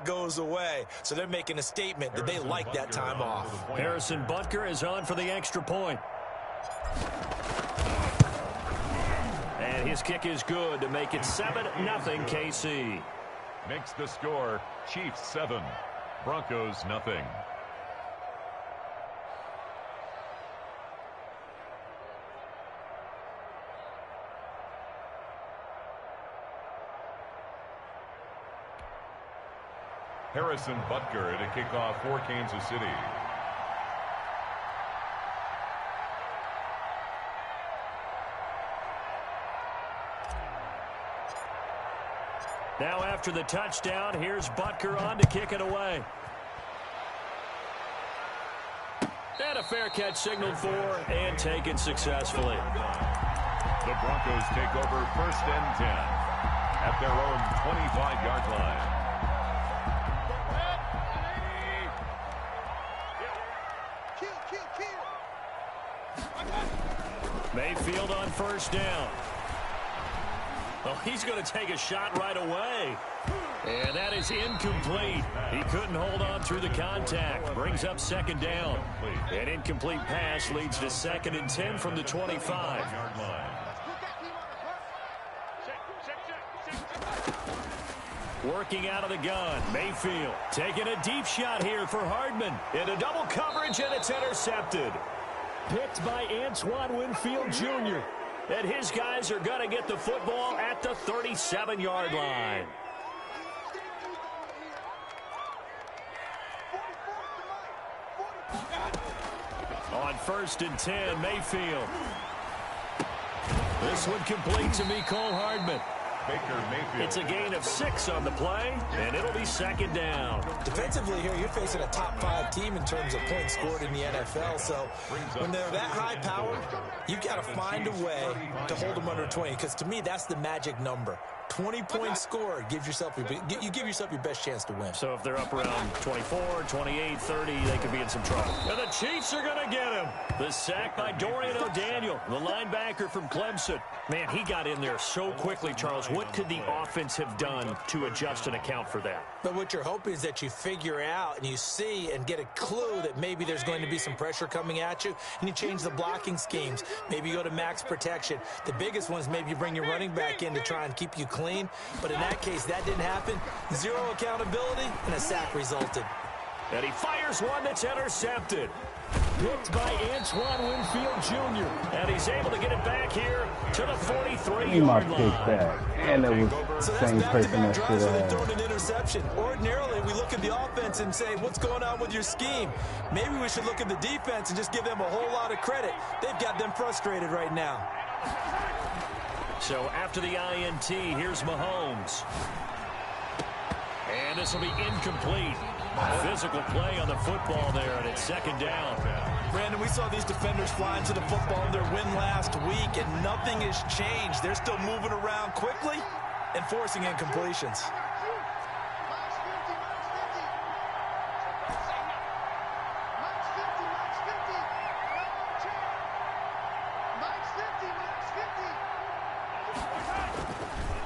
that goes away. So they're making a statement that they like that time off. Harrison Butker is on for the extra point. And his kick is good to make it 7-0 KC. Makes the score Chiefs 7, Broncos nothing. Harrison Butker to kick off for Kansas City. Now after the touchdown, here's Butker on to kick it away. And a fair catch signaled for and taken successfully. The Broncos take over 1st and 10 at their own 25-yard line. Mayfield on 1st down. Well, he's going to take a shot right away. And that is incomplete. He couldn't hold on through the contact. Brings up 2nd down. An incomplete pass leads to 2nd and 10 from the 25. Working out of the gun, Mayfield taking a deep shot here for Hardman. Into double coverage, and it's intercepted. Picked by Antoine Winfield Jr. And his guys are going to get the football at the 37-yard line. On 1st and 10, Mayfield. This one complete to Mecole Hardman. Baker Mayfield. It's a gain of 6 on the play, and it'll be 2nd down. Defensively here, you're facing a top 5 team in terms of points scored in the NFL. So when they're that high powered, you've got to find a way to hold them under 20. Because to me, that's the magic number. 20 points scored gives yourself you give yourself your best chance to win. So if they're up around 24, 28, 30, they could be in some trouble. And the Chiefs are going to get him. The sack by Dorian O'Daniel, the linebacker from Clemson. Man, he got in there so quickly, Charles. What could the offense have done to adjust and account for that? But what you're hoping is that you figure out and you see and get a clue that maybe there's going to be some pressure coming at you, and you change the blocking schemes. Maybe you go to max protection. The biggest one is maybe you bring your running back in to try and keep you clean. But in that case, that didn't happen. 0 accountability, and a sack resulted. And he fires one that's intercepted. Picked by Antoine Winfield Jr. And he's able to get it back here to the 43-yard line. That. And it was the same person that should have thrown an interception. Ordinarily, we look at the offense and say, what's going on with your scheme? Maybe we should look at the defense and just give them a whole lot of credit. They've got them frustrated right now. So after the INT, here's Mahomes. And this will be incomplete. Physical play on the football there, and it's 2nd down. Brandon, we saw these defenders flying to the football in their win last week, and nothing has changed. They're still moving around quickly and forcing incompletions.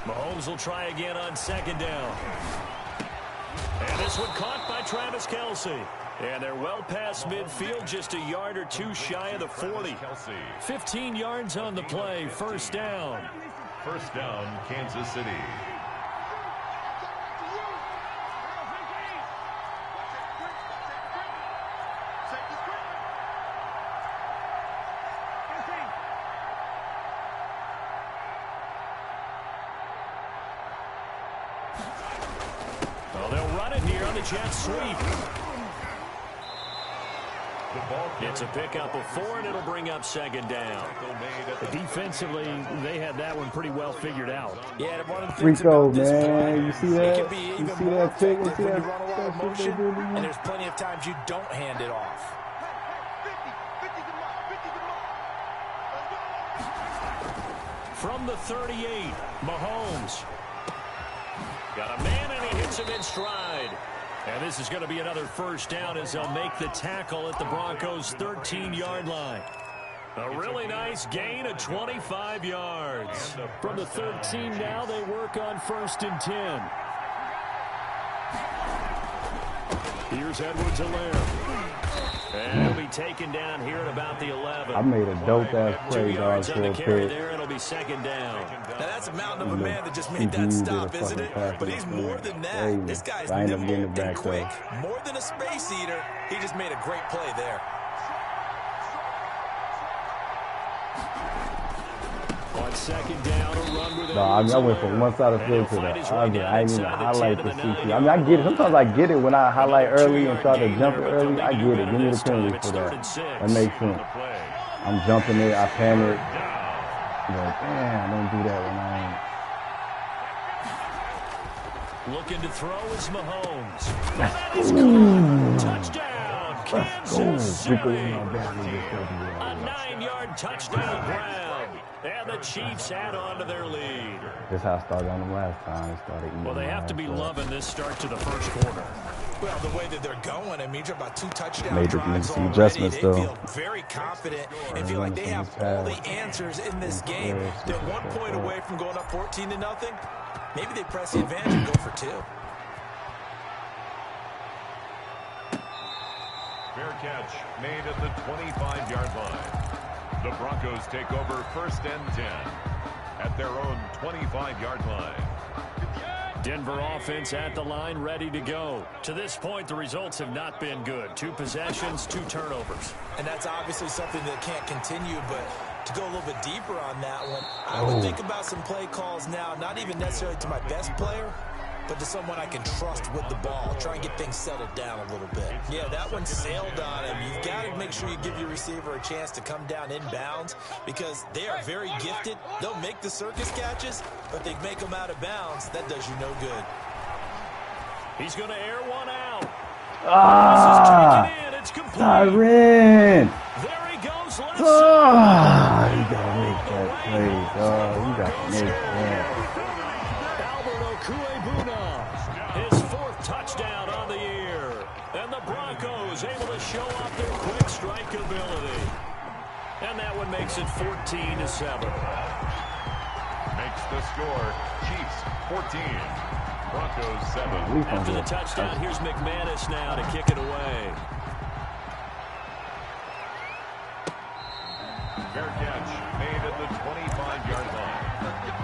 Mahomes will try again on 2nd down. And this one caught by Travis Kelce. And they're well past midfield, just a yard or 2 shy of the 40. 15 yards on the play, 1st down. 1st down, Kansas City. Well, they'll run it here on the jet sweep. It's a pickup of 4, and it'll bring up 2nd down. Defensively, they had that one pretty well figured out. Yeah, one of the things Rico, about this man, play, you see that? it can be even You see more that pick? You effective see when that you run a lot of stuff motion, they do to you? and there's plenty of times you don't hand it off. From the 38, Mahomes. Got a man, and he hits him in stride. And this is going to be another 1st down as they'll make the tackle at the Broncos' 13-yard line. A really nice gain of 25 yards. From the 13 now, they work on 1st and 10. Here's Edwards-Helaire. And he'll be taken down here at about the 11. I made a dope-ass play, dog, for a pick. There, it'll be second down. Now, that's a mountain of a man that just made that stop, isn't it? But he's more than that. This guy's nimble and quick. More than a space eater. He just made a great play there. On second down, a run with no, I went from one side of the field to the other. I didn't even highlight the CC. I mean, I get it. Sometimes I get it when I highlight early and start to jump it early. I get it. Give me the penalty for that. That makes sense. I'm jumping it. I panic. But, damn, don't do that when I ain't. Looking to throw is Mahomes. That is good. Touchdown, Kansas City. A 9-yard touchdown grab. And the Chiefs add on to their lead. That's how I started on them last time. Well, they have to be loving this start to the first quarter. Well, the way that they're going, I mean, you're about 2 touchdown made drives some already. adjustments, they though. feel very confident and feel like they have all the answers in this game. They're 1 point away from going up 14-0. Maybe they press the advantage and go for 2. Fair catch made at the 25-yard line. The Broncos take over 1st and 10 at their own 25-yard line. Denver offense at the line, ready to go. To this point, the results have not been good. 2 possessions, 2 turnovers. And that's obviously something that can't continue, but to go a little bit deeper on that one, I would think about some play calls now, not even necessarily to my best player, but to someone I can trust with the ball. Try and get things settled down a little bit. Yeah, that one sailed on him. You've got to make sure you give your receiver a chance to come down inbounds because they are very gifted. They'll make the circus catches, but they make them out of bounds. That does you no good. He's going to air one out. Ah! This is taken in. It's complete. Tyrann! There he goes. Let's Ah! You got to make that play, dog. You got to make that. His 4th touchdown on the year. And the Broncos able to show off their quick strike ability. And that one makes it 14-7. Makes the score Chiefs 14, Broncos 7. After the touchdown, here's McManus now to kick it away. Fair catch made at the 25-yard line.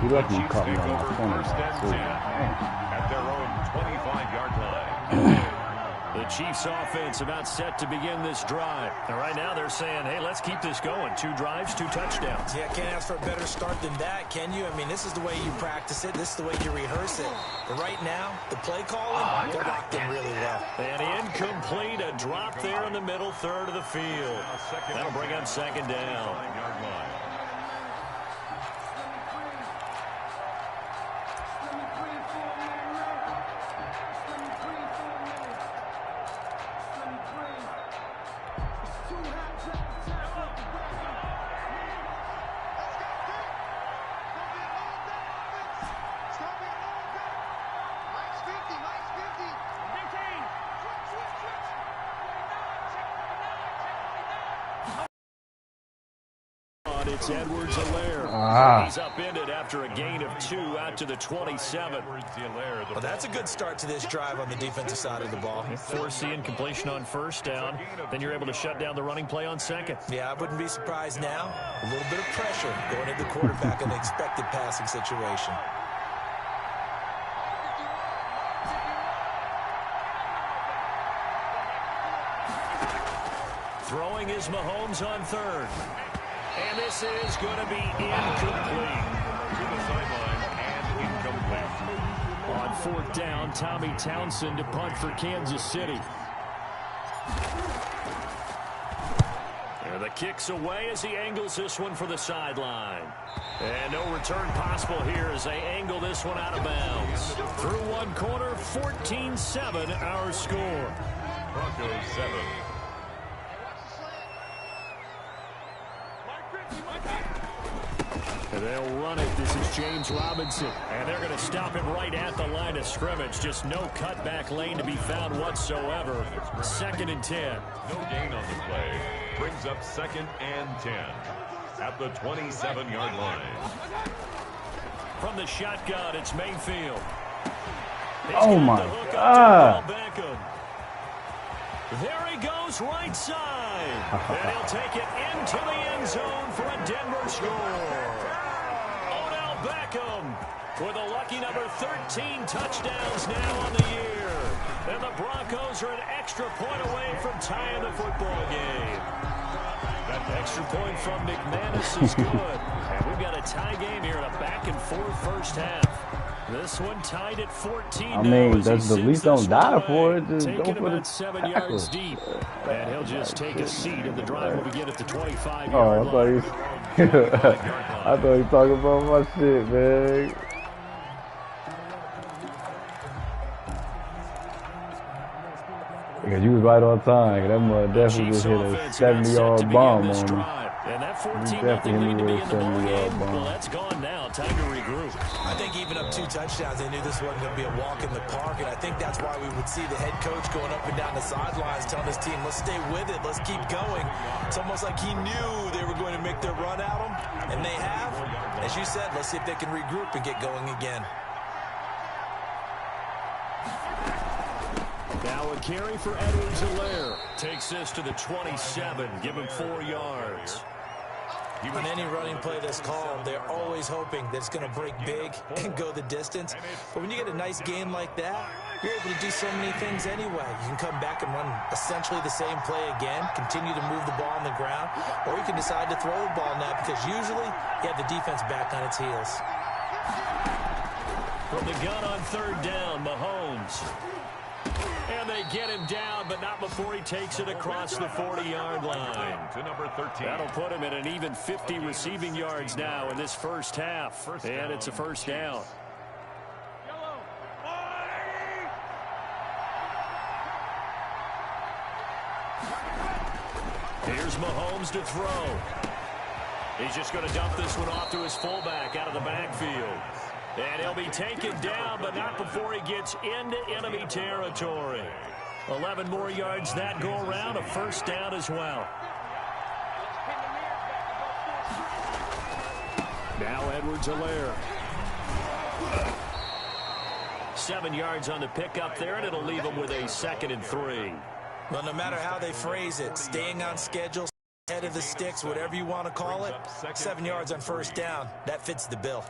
He left me Chiefs caught me take on over my corner. 1st and 10 at their own 25-yard line. The Chiefs offense about set to begin this drive. And right now they're saying, hey, let's keep this going. 2 drives, 2 touchdowns. Yeah, can't ask for a better start than that, can you? I mean, this is the way you practice it. This is the way you rehearse it. But right now, the play calling, they're locked in really well. And incomplete, a drop there in the middle third of the field. That'll bring up second down. It's Edwards-Helaire. He's upended after a gain of 2 out to the 27. Well, that's a good start to this drive on the defensive side of the ball. Force the incompletion on 1st down. Then you're able to shut down the running play on 2nd. Yeah, I wouldn't be surprised now. A little bit of pressure going into the quarterback in the expected passing situation. Throwing is Mahomes on 3rd. And this is going to be incomplete. To the sideline and incomplete. On 4th down, Tommy Townsend to punt for Kansas City. And the kick's away as he angles this one for the sideline. And no return possible here as they angle this one out of bounds. Through 1 quarter, 14-7 our score. Broncos 7. They'll run it. This is James Robinson. And they're going to stop him right at the line of scrimmage. Just no cutback lane to be found whatsoever. 2nd and 10. No gain on the play. Brings up 2nd and 10 at the 27-yard line. From the shotgun, it's Mayfield. Oh, my God. There he goes right side. And he'll take it into the end zone for a Denver score. Odell Beckham with a lucky number 13 touchdowns now on the year. And the Broncos are an extra point away from tying the football game. That extra point from McManus is good. And we've got a tie game here in a back-and-forth first half. This one tied at 14. I mean, that's the least don't die for it. Just Taking go for the about 7 yards deep. And he'll just take a seat, and the drive will begin at the 25-yard Oh, line. I thought he was talking about my shit, man. Because you was right on time. That mother definitely just hit a 70-yard bomb on him. And that 14-0 definitely lead to be hit in a the ball 70-yard game. bomb. Well, that's gone now. Time to regroup. I think even up 2 touchdowns, they knew this wasn't going to be a walk in the park, and I think that's why we would see the head coach going up and down the sidelines telling his team, let's stay with it, let's keep going. It's almost like he knew they were going to make their run at him, and they have. As you said, let's see if they can regroup and get going again. Now a carry for Edwards-Helaire. Takes this to the 27. Give him 4 yards. On any running play that's called, they're always hoping that it's going to break big and go the distance. But when you get a nice game like that, you're able to do so many things anyway. You can come back and run essentially the same play again, continue to move the ball on the ground, or you can decide to throw the ball now because usually you have the defense back on its heels. From the gun on 3rd down, Mahomes. And they get him down, but not before he takes it across the 40-yard line. To number 13. That'll put him at an even 50 receiving yards now in this first half. And it's a first down. Here's Mahomes to throw. He's just going to dump this one off to his fullback out of the backfield. And he'll be taken down, but not before he gets into enemy territory. 11 more yards that go around, a first down as well. Now Edwards-Helaire. 7 yards on the pickup there, and it'll leave him with a 2nd and 3. Well, no matter how they phrase it, staying on schedule, head of the sticks, whatever you want to call it, 7 yards on first down, that fits the bill.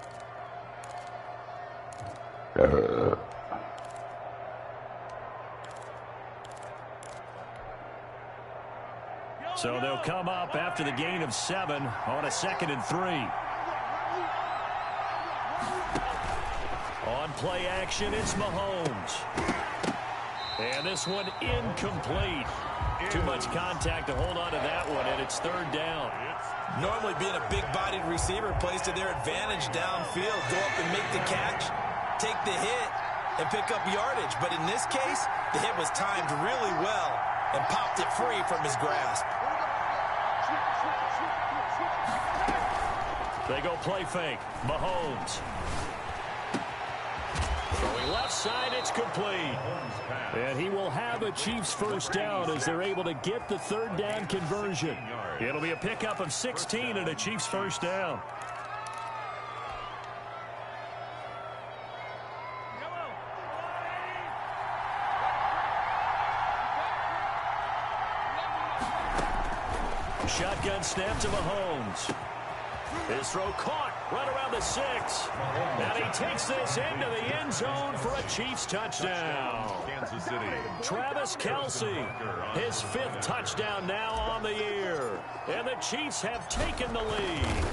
So they'll come up after the gain of 7 on a 2nd and 3. On play action, it's Mahomes. And this one incomplete. Too much contact to hold on to that one, and it's 3rd down. Normally being a big-bodied receiver plays to their advantage downfield. Go up and make the catch, take the hit, and pick up yardage. But in this case, the hit was timed really well and popped it free from his grasp. They go play fake. Mahomes. Throwing left side, it's complete. And he will have a Chiefs first down as they're able to get the 3rd down conversion. It'll be a pickup of 16 and a Chiefs first down. Shotgun snap to Mahomes. His throw caught right around the 6. And he takes this into the end zone for a Chiefs touchdown. Kansas City. Travis Kelce, his 5th touchdown now on the year. And the Chiefs have taken the lead.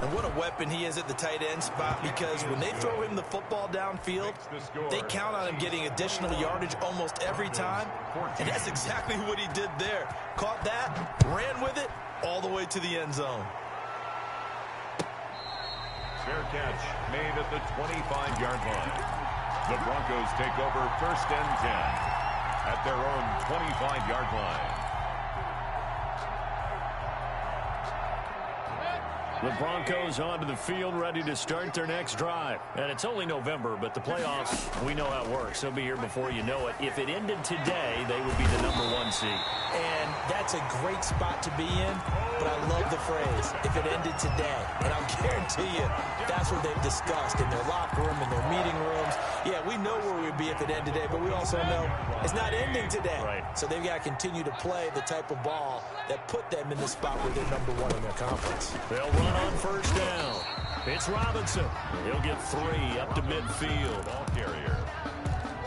And what a weapon he is at the tight end spot, because when they throw him the football downfield, they count on him getting additional yardage almost every time. And that's exactly what he did there. Caught that, ran with it, all the way to the end zone. Fair catch made at the 25-yard line. The Broncos take over 1st and 10 at their own 25-yard line. The Broncos onto the field, ready to start their next drive. And it's only November, but the playoffs, we know how it works. They'll be here before you know it. If it ended today, they would be the #1 seed. And that's a great spot to be in, but I love the phrase, if it ended today. And I'll guarantee you, that's what they've discussed in their locker room, in their meeting rooms. Yeah, we know where we'd be if it ended today, but we also know it's not ending today. Right. So they've got to continue to play the type of ball that put them in the spot where they're #1 in their conference. They'll run on first down. It's Robinson. He'll get 3 up to midfield. Ball carrier.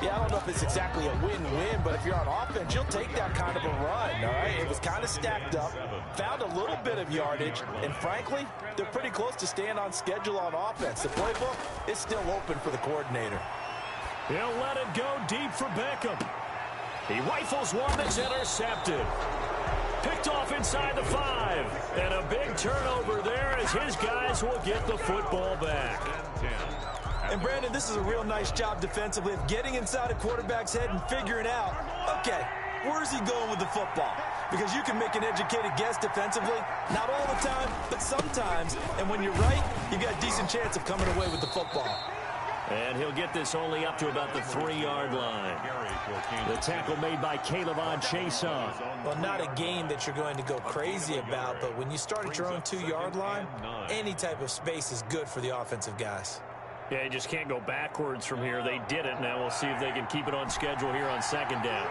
Yeah, I don't know if it's exactly a win-win, but if you're on offense, you'll take that kind of a run, all right? It was kind of stacked up, found a little bit of yardage, and frankly, they're pretty close to staying on schedule on offense. The playbook is still open for the coordinator. He'll let it go deep for Beckham. He rifles one that's intercepted. Picked off inside the 5. And a big turnover there as his guys will get the football back. And, Brandon, this is a real nice job defensively of getting inside a quarterback's head and figuring out, okay, where's he going with the football? Because you can make an educated guess defensively, not all the time, but sometimes. And when you're right, you've got a decent chance of coming away with the football. And he'll get this only up to about the 3-yard line. The tackle made by Caleb Chason. Well, not a game that you're going to go crazy about, but when you start at your own 2-yard line, any type of space is good for the offensive guys. Yeah, you just can't go backwards from here. They did it. Now we'll see if they can keep it on schedule here on 2nd down.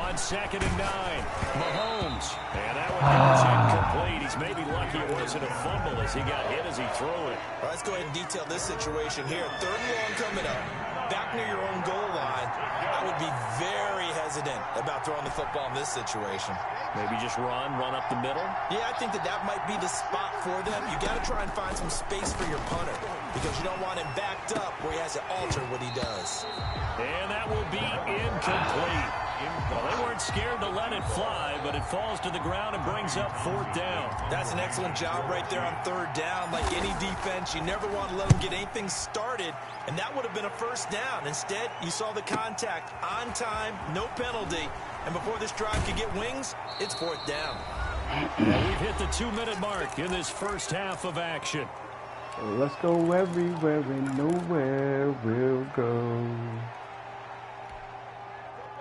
On 2nd and 9, Mahomes. And that one is incomplete. He's maybe lucky it wasn't a fumble as he got hit as he threw it. Well, let's go ahead and detail this situation here. 3rd and long coming up. Back near your own goal line. I would be very hesitant about throwing the football in this situation. Maybe just run up the middle? Yeah, I think that might be the spot for them. You got to try and find some space for your punter because you don't want him backed up where he has to alter what he does. And that will be incomplete. Well, they weren't scared to let it fly, but it falls to the ground and brings up 4th down. That's an excellent job right there on 3rd down. Like any defense, you never want to let them get anything started, and that would have been a 1st down. Instead, you saw the contact on time, no penalty, and before this drive could get wings, it's 4th down. Well, we've hit the 2-minute mark in this first half of action. Let's go everywhere and nowhere we'll go.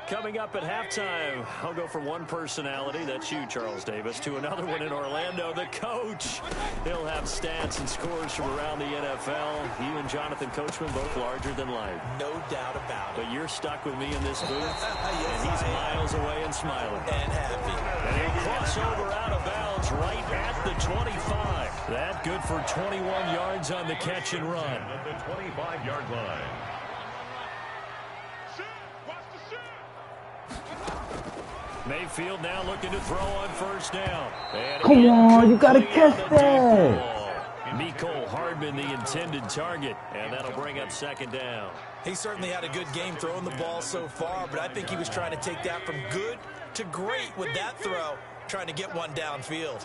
Coming up at halftime, I'll go from one personality, that's you, Charles Davis, to another one in Orlando, the coach. He'll have stats and scores from around the NFL. You and Jonathan Coachman both larger than life. No doubt about it. But you're stuck with me in this booth, Yes, and he's miles away and smiling. And happy. And he'll cross over out of bounds right at the 25. That good for 21 yards on the catch and run. At the 25-yard line. Mayfield now looking to throw on 1st down. And Come on, you gotta catch that. Mecole Hardman, the intended target, and that'll bring up 2nd down. He certainly had a good game throwing the ball so far, but I think he was trying to take that from good to great with that throw, trying to get one downfield.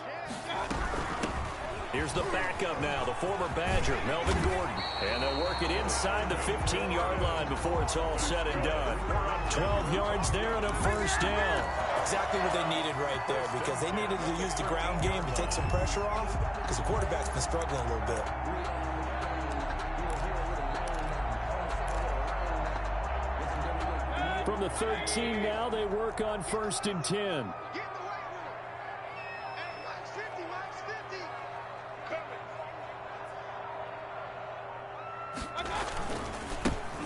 Here's the backup now, the former Badger, Melvin Gordon. And they'll work it inside the 15-yard line before it's all said and done. 12 yards there and a 1st down. Exactly what they needed right there because they needed to use the ground game to take some pressure off because the quarterback's been struggling a little bit. From the 13 now, they work on 1st and 10.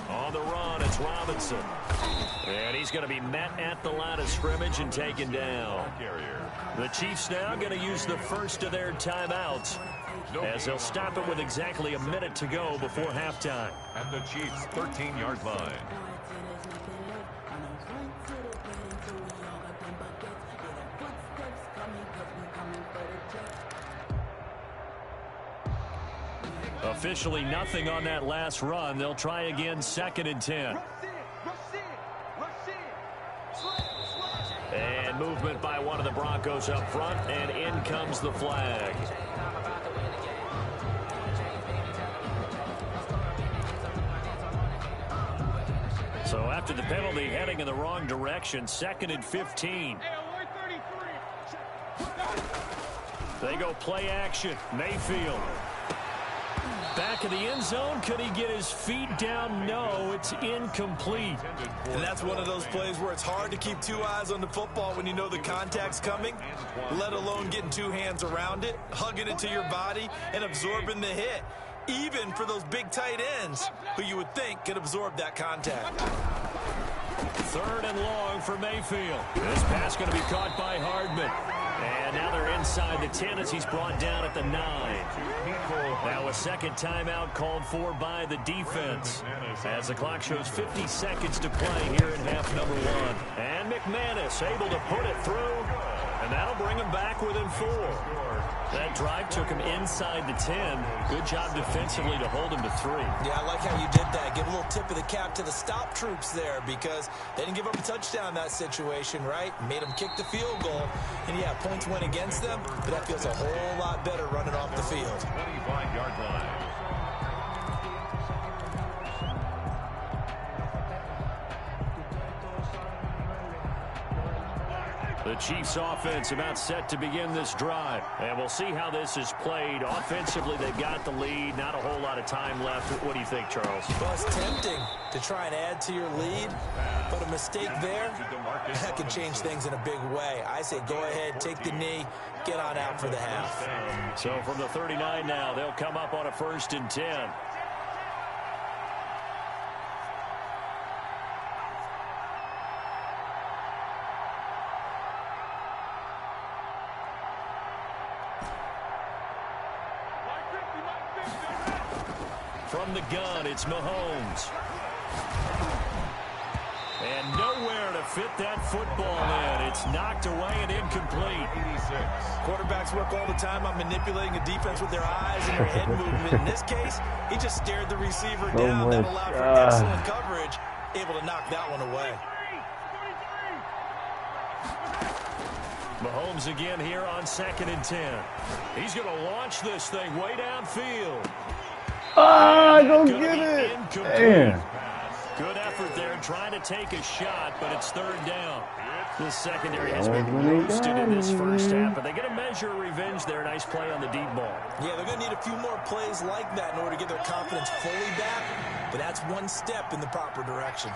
On the run, it's Robinson. And he's going to be met at the line of scrimmage and taken down. The Chiefs now going to use the first of their timeouts as they'll stop it with exactly a minute to go before halftime. At the Chiefs' 13-yard line. Officially nothing on that last run. They'll try again 2nd and 10. And movement by one of the Broncos up front, and in comes the flag. So after the penalty heading in the wrong direction, 2nd and 15. They go play action. Mayfield. Back in the end zone. Could he get his feet down? No, it's incomplete. And that's one of those plays where it's hard to keep two eyes on the football when you know the contact's coming, let alone getting two hands around it, hugging it to your body, and absorbing the hit, even for those big tight ends who you would think could absorb that contact. 3rd and long for Mayfield. This pass going to be caught by Hardman. And now they're inside the 10 as he's brought down at the 9. Now a second timeout called for by the defense as the clock shows 50 seconds to play here in half number 1. And McManus able to put it through, and that'll bring him back within 4. That drive took him inside the 10. Good job defensively to hold him to 3. Yeah, I like how you did that. Give a little tip of the cap to the stop troops there because they didn't give up a touchdown in that situation, right? Made them kick the field goal. And, yeah, points went against them, but that feels a whole lot better running off the field. 25-yard line. The Chiefs offense about set to begin this drive. And we'll see how this is played. Offensively, they've got the lead. Not a whole lot of time left. What do you think, Charles? Well, it's tempting to try and add to your lead, but a mistake there, that could change things in a big way. I say go ahead, take the knee, get on out for the half. So from the 39 now, they'll come up on a 1st and 10. From the gun, it's Mahomes. And nowhere to fit that football in. It's knocked away and incomplete. 86. Quarterbacks work all the time on manipulating a defense with their eyes and their head movement. In this case, he just stared the receiver down. That allowed for excellent coverage, able to knock that one away. Mahomes again here on 2nd and 10. He's going to launch this thing way downfield. Don't get it. Damn. Good effort there trying to take a shot, but it's 3rd down. The secondary has been roasted in this first half, but they get a measure of revenge there. Nice play on the deep ball. Yeah, they're going to need a few more plays like that in order to get their confidence fully back, but that's one step in the proper direction.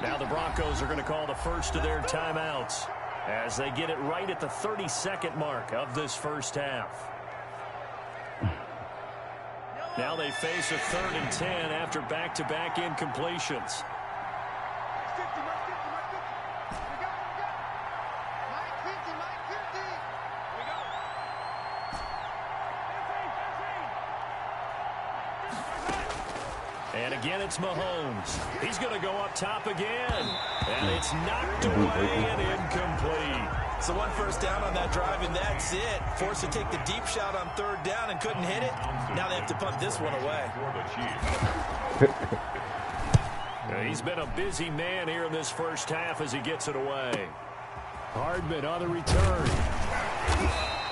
Now the Broncos are going to call the first of their timeouts as they get it right at the 32nd mark of this first half. Now they face a 3rd and 10 after back-to-back incompletions. And again, it's Mahomes. He's going to go up top again. And it's knocked away and incomplete. So 1 first down on that drive, and that's it. Forced to take the deep shot on 3rd down and couldn't hit it. Now they have to punt this one away. He's been a busy man here in this first half as he gets it away. Hardman on the return.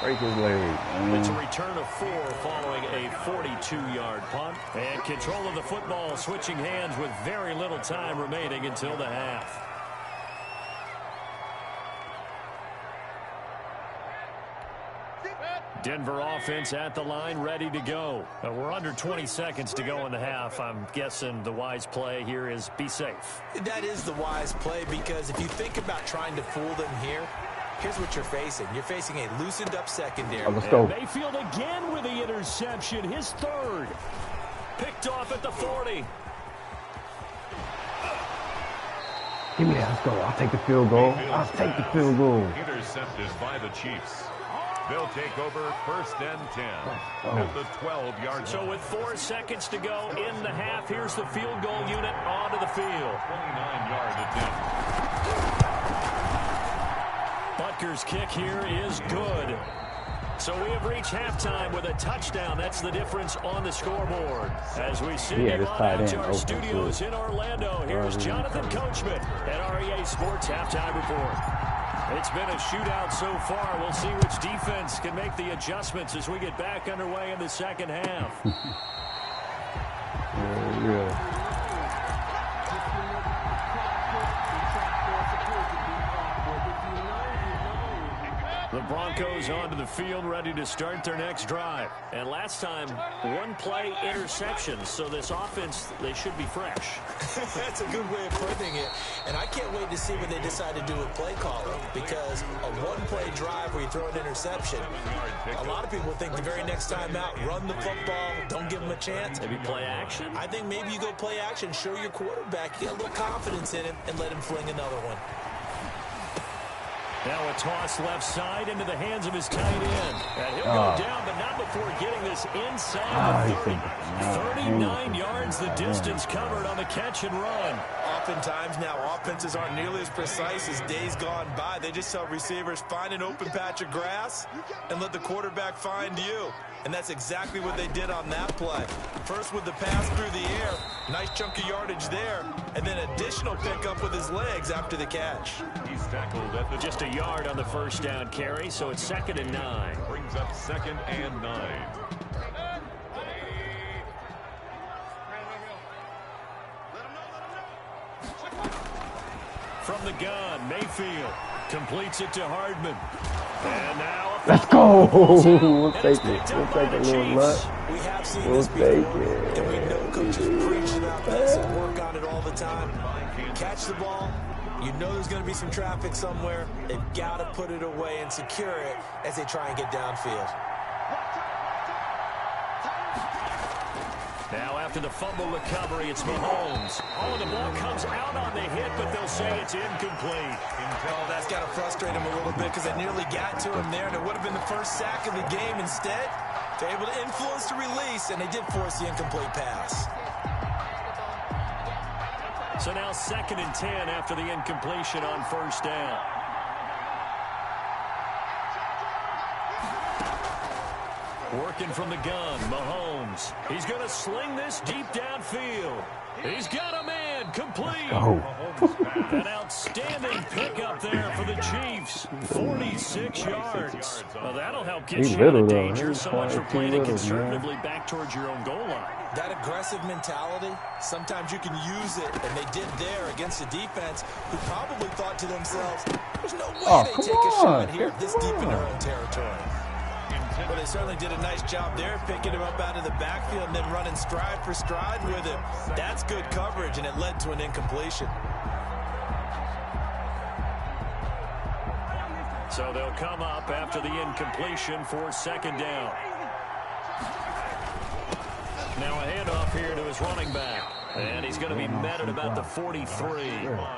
Break his leg. It's a return of 4 following a 42-yard punt. And control of the football switching hands with very little time remaining until the half. Denver offense at the line, ready to go. We're under 20 seconds to go in the half. I'm guessing the wise play here is be safe. That is the wise play because if you think about trying to fool them here, here's what you're facing. You're facing a loosened up secondary. Let's go. Mayfield again with the interception, his 3rd. Picked off at the 40. Give me that. Let's go. I'll take the field goal. I'll take the field goal. Intercepted by the Chiefs. They'll take over 1st and 10 at the 12-yard line. So with 4 seconds to go in the half, here's the field goal unit onto the field. 29-yard attempt. Butker's kick here is good. So we have reached halftime with a touchdown. That's the difference on the scoreboard. As we send you on out to our studios in Orlando, here's Jonathan Coachman at REA Sports Halftime Report. It's been a shootout so far. We'll see which defense can make the adjustments as we get back underway in the second half. Yeah. The Broncos onto the field, ready to start their next drive. And last time, one-play interception. So this offense, they should be fresh. That's a good way of putting it. And I can't wait to see what they decide to do with play calling. Because a one-play drive where you throw an interception, a lot of people think the very next time out, run the football, don't give them a chance. Maybe play action? I think maybe you go play action, show your quarterback, get a little confidence in him, and let him fling another one. Now a toss left side into the hands of his tight end. And he'll go down, but not before getting this inside the 30. 39 yards the distance covered on the catch and run. Oftentimes now offenses aren't nearly as precise as days gone by. They just tell receivers, find an open patch of grass and let the quarterback find you. And that's exactly what they did on that play. First with the pass through the air, nice chunk of yardage there, and then additional pickup with his legs after the catch. He's tackled at the just a yard on the first down carry, so it's 2nd and 9. Brings up 2nd and 9. From the gun, Mayfield completes it to Hardman. And now let's go. We'll take it. We'll take a little luck. We have seen this before, and we know coaches preach about this and work on it all the time. Catch the ball. You know there's going to be some traffic somewhere. They've got to put it away and secure it as they try and get downfield. Now after the fumble recovery, it's Mahomes. Oh, the ball comes out on the hit, but they'll say it's incomplete. Oh, that's got to frustrate him a little bit because they nearly got to him there, and it would have been the first sack of the game. Instead, they're able to influence the release, and they did force the incomplete pass. So now 2nd and 10 after the incompletion on first down. Working from the gun, Mahomes. He's going to sling this deep downfield. He's got a man, complete. An outstanding pickup there for the Chiefs. 46 yards. Well, that'll help get you out of danger. So much for playing it conservatively back towards your own goal line. That aggressive mentality, sometimes you can use it, and they did there against a defense who probably thought to themselves, there's no way they take a shot here this deep in their own territory. Well, they certainly did a nice job there, picking him up out of the backfield and then running stride for stride with him. That's good coverage, and it led to an incompletion. So they'll come up after the incompletion for 2nd down. Now a handoff here to his running back. And he's going to be met at about the 43.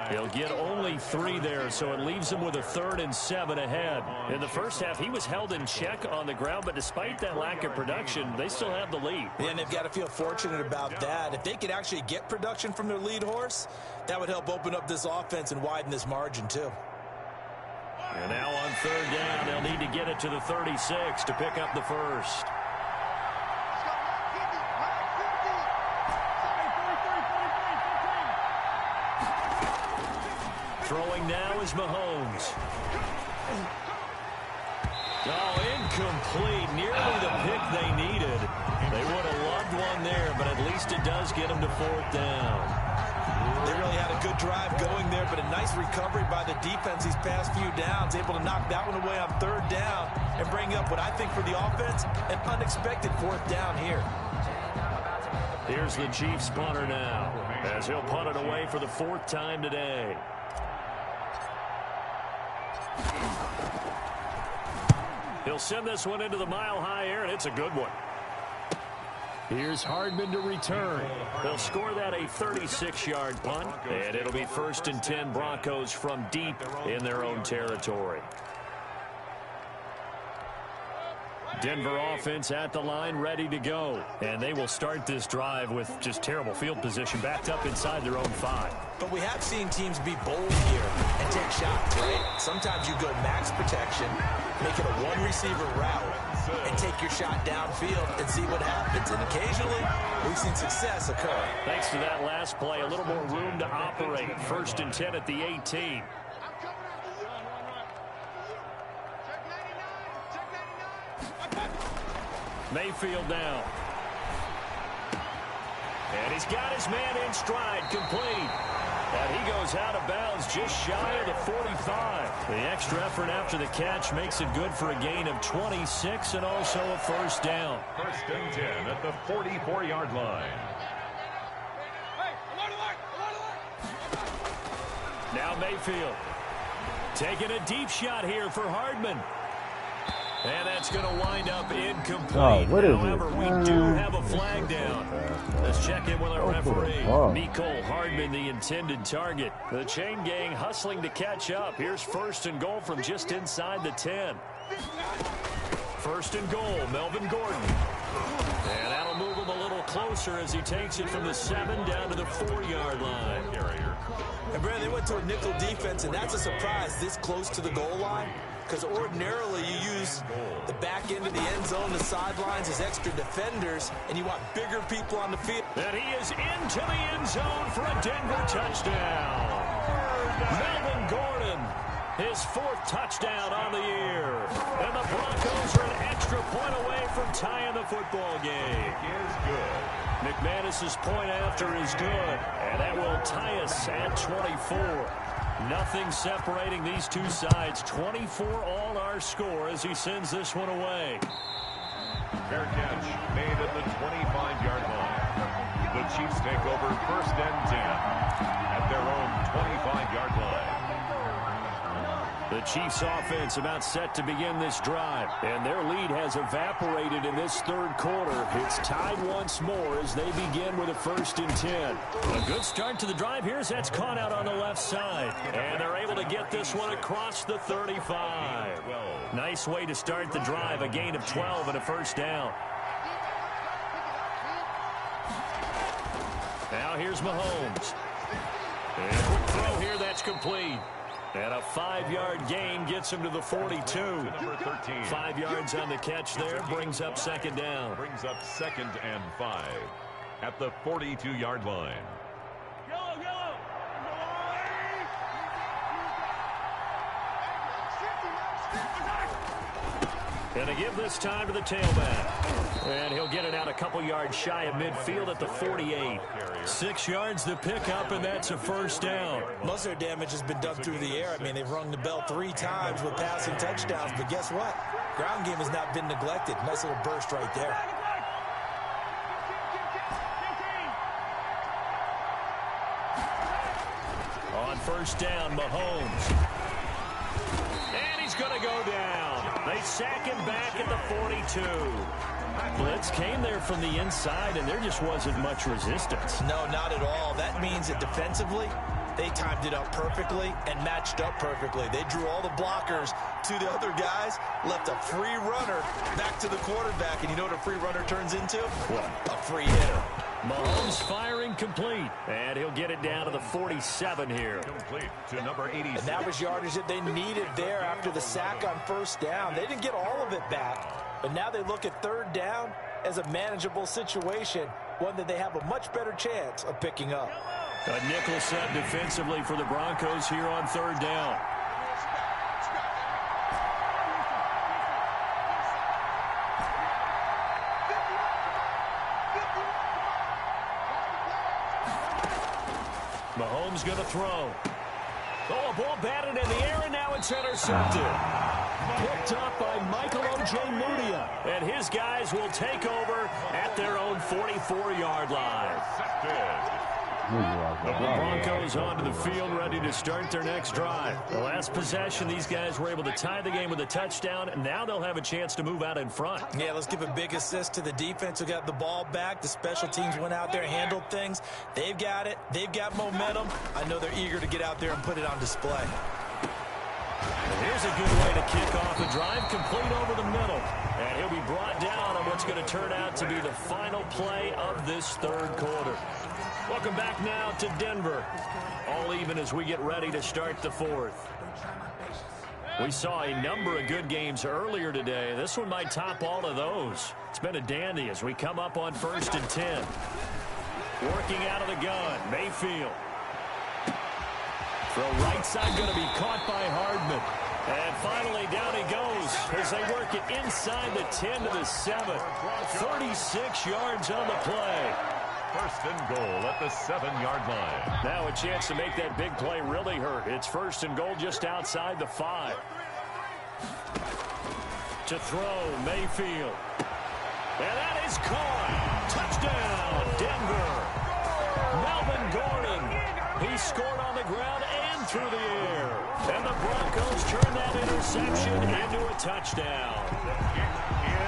He'll get only 3 there, so it leaves him with a 3rd and 7 ahead. In the first half, he was held in check on the ground, but despite that lack of production, they still have the lead. And they've got to feel fortunate about that. If they could actually get production from their lead horse, that would help open up this offense and widen this margin, too. And now on 3rd down, they'll need to get it to the 36 to pick up the first. Throwing now is Mahomes. Oh, incomplete. Nearly the pick they needed. They would have loved one there, but at least it does get them to 4th down. They really had a good drive going there, but a nice recovery by the defense these past few downs, able to knock that one away on 3rd down and bring up what I think for the offense, an unexpected 4th down here. Here's the Chiefs punter now, as he'll punt it away for the 4th time today. He'll send this one into the mile-high air, and it's a good one. Here's Hardman to return. They'll score that a 36-yard punt, and it'll be 1st and 10 Broncos from deep in their own territory. Denver offense at the line, ready to go. And they will start this drive with just terrible field position, backed up inside their own 5. But we have seen teams be bold here and take shots, right? Sometimes you go max protection, make it a one-receiver route, and take your shot downfield and see what happens. And occasionally, we've seen success occur. Thanks to that last play, a little more room to operate. 1st and 10 at the 18. Mayfield now. And he's got his man in stride, complete. And he goes out of bounds just shy of the 45. The extra effort after the catch makes it good for a gain of 26 and also a first down. First and 10 at the 44-yard line. Now Mayfield taking a deep shot here for Hardman. And that's going to wind up incomplete. However, we do have a flag down. Let's check in with our referee. Mecole Hardman, the intended target. The chain gang hustling to catch up. Here's first and goal from just inside the 10. First and goal, Melvin Gordon. And that'll move him a little closer as he takes it from the 7 down to the 4-yard line. And Brandon, they went to a nickel defense, and that's a surprise this close to the goal line. Because ordinarily you use the back end of the end zone, the sidelines as extra defenders, and you want bigger people on the field. And he is into the end zone for a Denver touchdown. Melvin Gordon, his 4th touchdown on the year. And the Broncos are an extra point away from tying the football game. Is good. McManus's point after is good, and that will tie us at 24. Nothing separating these two sides. 24 all our score as he sends this one away. Fair catch made at the 25-yard line. The Chiefs take over first and 10 at their own 25-yard line. The Chiefs offense about set to begin this drive, and their lead has evaporated in this 3rd quarter. It's tied once more as they begin with a first and 10. A good start to the drive here as that's caught out on the left side, and they're able to get this one across the 35. Nice way to start the drive, a gain of 12 and a first down. Now here's Mahomes. And a quick throw here, that's complete. And a 5-yard gain gets him to the 42. Number 13. 5 yards on the catch there, brings up second down. Brings up 2nd and 5 at the 42-yard line. And they give this time to the tailback. And he'll get it out a couple yards shy of midfield at the 48. 6 yards to pick up, and that's a first down. Most of their damage has been done through the air. I mean, they've rung the bell 3 times with passing touchdowns, but guess what? Ground game has not been neglected. Nice little burst right there. On first down, Mahomes. And he's going to go down. They sack him back at the 42. Blitz came there from the inside, and there just wasn't much resistance. No, not at all. That means that defensively, they timed it up perfectly and matched up perfectly. They drew all the blockers to the other guys, left a free runner back to the quarterback, and you know what a free runner turns into? What? A free hitter. Mahomes firing complete, and he'll get it down to the 47 here. Complete to number 86. And that was yardage that they needed there after the sack on first down. They didn't get all of it back, but now they look at 3rd down as a manageable situation, one that they have a much better chance of picking up. A nickel set defensively for the Broncos here on 3rd down. Mahomes going to throw. Oh, a ball batted in the air, and now it's intercepted. Picked up by Michael Ojemudia. And his guys will take over at their own 44-yard line. The Broncos onto the field, ready to start their next drive. The last possession, these guys were able to tie the game with a touchdown, and now they'll have a chance to move out in front. Yeah, let's give a big assist to the defense who got the ball back. The special teams went out there, handled things. They've got it. They've got momentum. I know they're eager to get out there and put it on display. And here's a good way to kick off the drive, complete over the middle. And he'll be brought down on what's going to turn out to be the final play of this 3rd quarter. Welcome back now to Denver. All even as we get ready to start the 4th. We saw a number of good games earlier today. This one might top all of those. It's been a dandy as we come up on 1st and 10. Working out of the gun, Mayfield. Throw right side, going to be caught by Hardman. And finally, down he goes as they work it inside the 10 to the 7. 36 yards on the play. First and goal at the 7-yard line. Now a chance to make that big play really hurt. It's first and goal just outside the 5. To throw, Mayfield. And that is caught. Touchdown, Denver. Melvin Gordon. He scored on the ground and through the air. And the Broncos turn that interception into a touchdown.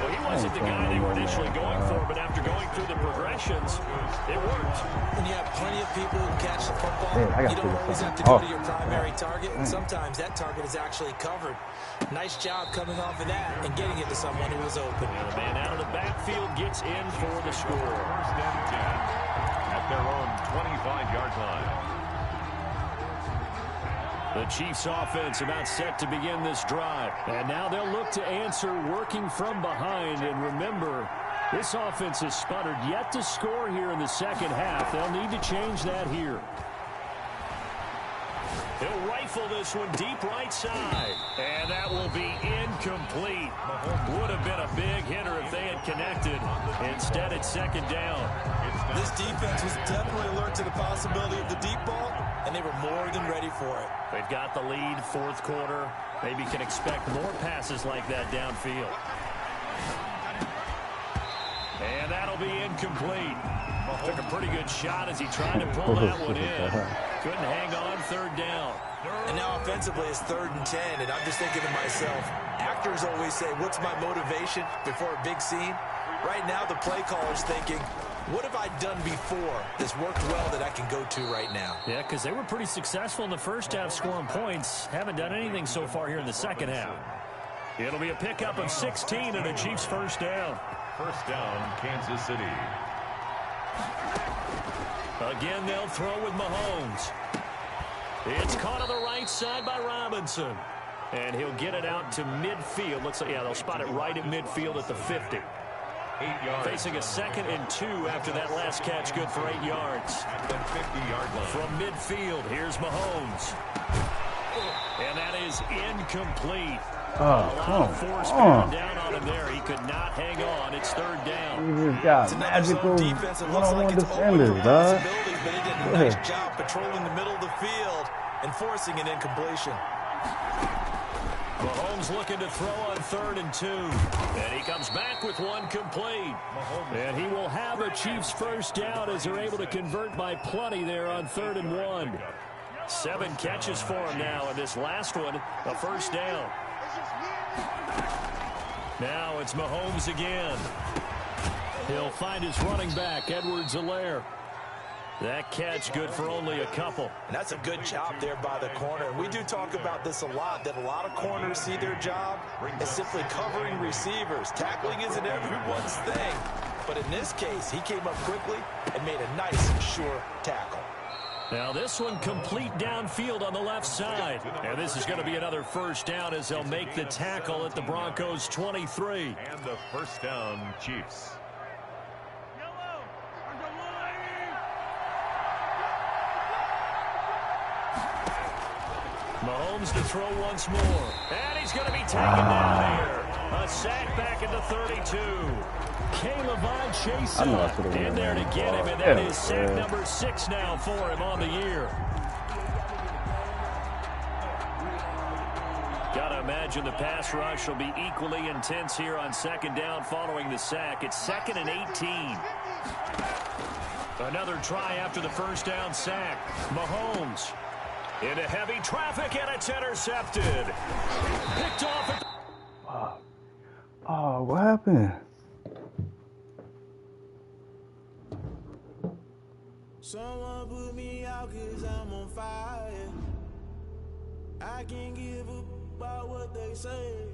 Well, he wasn't the guy they were initially going for, but after going through the progressions, it worked. When you have plenty of people who catch the football, you don't always have to go to your primary target, and sometimes that target is actually covered. Nice job coming off of that and getting it to someone who was open. And the man out of the backfield gets in for the score. First and 10 at their own 25-yard line. The Chiefs offense about set to begin this drive. And now they'll look to answer working from behind. And remember, this offense has sputtered yet to score here in the second half. They'll need to change that here. He'll rifle this one deep right side. And that will be incomplete. Would have been a big hitter if they had connected. Instead, it's second down. This defense was definitely alert to the possibility of the deep ball, and they were more than ready for it. They've got the lead, fourth quarter. Maybe can expect more passes like that downfield. And that'll be incomplete. Took a pretty good shot as he tried to pull that one in. Couldn't hang on, third down. And now offensively it's 3rd and 10, and I'm just thinking to myself, actors always say, what's my motivation before a big scene? Right now the play caller's thinking, what have I done before that's worked well that I can go to right now? Yeah, because they were pretty successful in the first half scoring points. Haven't done anything so far here in the second half. It'll be a pickup of 16 and a Chiefs first down. First down, Kansas City. Again, they'll throw with Mahomes. It's caught on the right side by Robinson. And he'll get it out to midfield. Looks like, yeah, they'll spot it right at midfield at the 50. 8 yards. Facing a 2nd and 2 after that last catch, good for 8 yards. At the 50-yard line. From midfield, here's Mahomes. And that is incomplete. A lot of force down on him there. He could not hang on. It's third down. You just got magical one-on-one defenders, dog. But he did a nice job patrolling the middle of the field and forcing an incompletion. Mahomes looking to throw on 3rd and 2. And he comes back with one complete. And he will have a Chiefs first down as they're able to convert by plenty there on 3rd and 1. 7 catches for him now, and this last one, a first down. Now it's Mahomes again. He'll find his running back, Edwards-Helaire. That catch good for only a couple. And that's a good job there by the corner. And we do talk about this a lot, that a lot of corners see their job as simply covering receivers. Tackling isn't everyone's thing. But in this case, he came up quickly and made a nice, sure tackle. Now this one complete downfield on the left side. And this is going to be another first down as they'll make the tackle at the Broncos 23. And the first down, Chiefs. Mahomes to throw once more. And he's going to be taken down here. A sack back into 32. K'Lavon Chaisson in there to get him, and that is sack number 6 now for him on the year. Gotta imagine the pass rush will be equally intense here on second down following the sack. It's 2nd and 18. Another try after the first down sack. Mahomes into heavy traffic, and it's intercepted. Picked off at Oh, what happened? Someone put me out 'cause I'm on fire. I can't give up about what they say.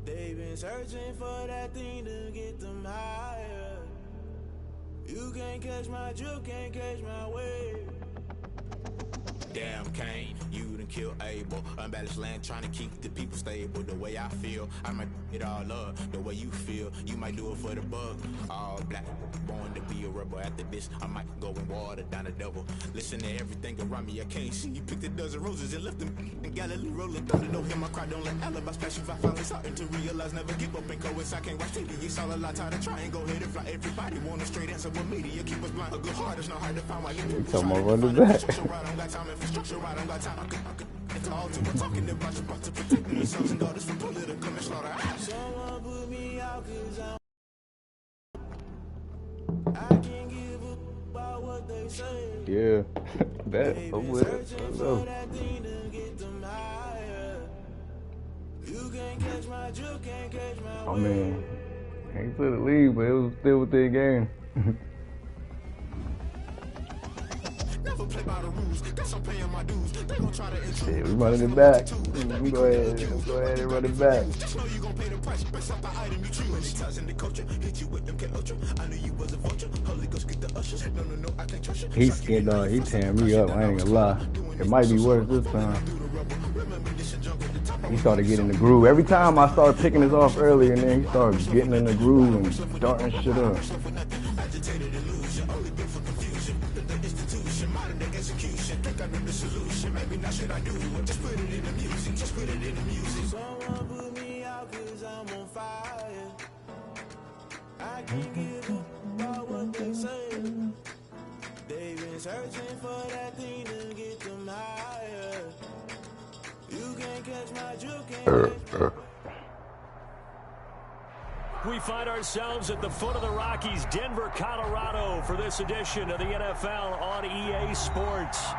They've been searching for that thing to get them higher. You can't catch my drift, can't catch my wave. Damn Kane, you done killed Abel. Unbalanced land, trying to keep the people stable. The way I feel, I might it all up. The way you feel, you might do it for the buck. All black, born to be a rebel. terrible. After this, I might go and water down the devil. Listen to everything around me, I can't see. You picked a dozen roses and left them in Galilee rolling. Thunder, don't hear my cry, don't let alibis pass you. I finally starting to realize, never give up and co-ins. I can't watch TV, it's all a lot, tired of trying. Go ahead and fly. Everybody want a straight answer with media. Keep us blind, a good heart, it's not hard to find. Why you tell my running back. Someone put me out 'cause I can't give up about what they say. Yeah, that I mean, ain't to the league, but it was still within game. Play by the rules. Guess I'm paying my dues. They gon' try to shit, we running it back. We go ahead and run it back. Just know you gon' pay the price. Best up the item you choose. Ties in the culture. Hit you with them get ultra. I knew you was a vulture. Holy Ghost get the ushers. No, I can't trust you. He's scared, dog. He tearing me up. I ain't gonna lie. It might be worse this time. He started getting the groove. Every time I started picking this off early, and then he started getting in the groove and starting shit up. Someone put me out 'cause I'm on fire. I can't give up about what they say. They've been searching for that thing to get them higher. You can't catch my juke, can't catch. We find ourselves at the foot of the Rockies, Denver, Colorado, for this edition of the NFL on EA Sports.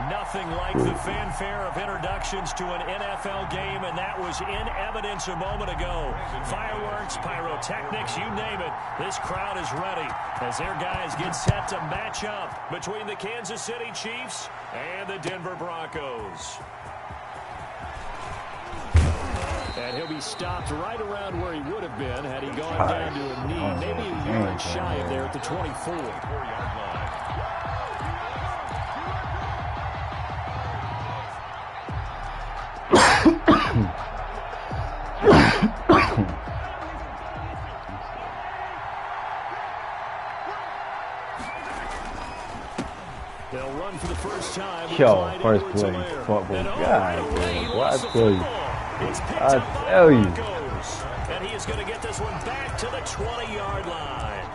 Nothing like the fanfare of introductions to an NFL game, and that was in evidence a moment ago. Fireworks, pyrotechnics, you name it. This crowd is ready as their guys get set to match up between the Kansas City Chiefs and the Denver Broncos. And he'll be stopped right around where he would have been had he gone down to a knee, maybe a yard shy of there at the 24-yard line. They'll run for the first time. Yo, first play, football. God, what I tell you. I tell you. And he is going to get this one back to the 20-yard line.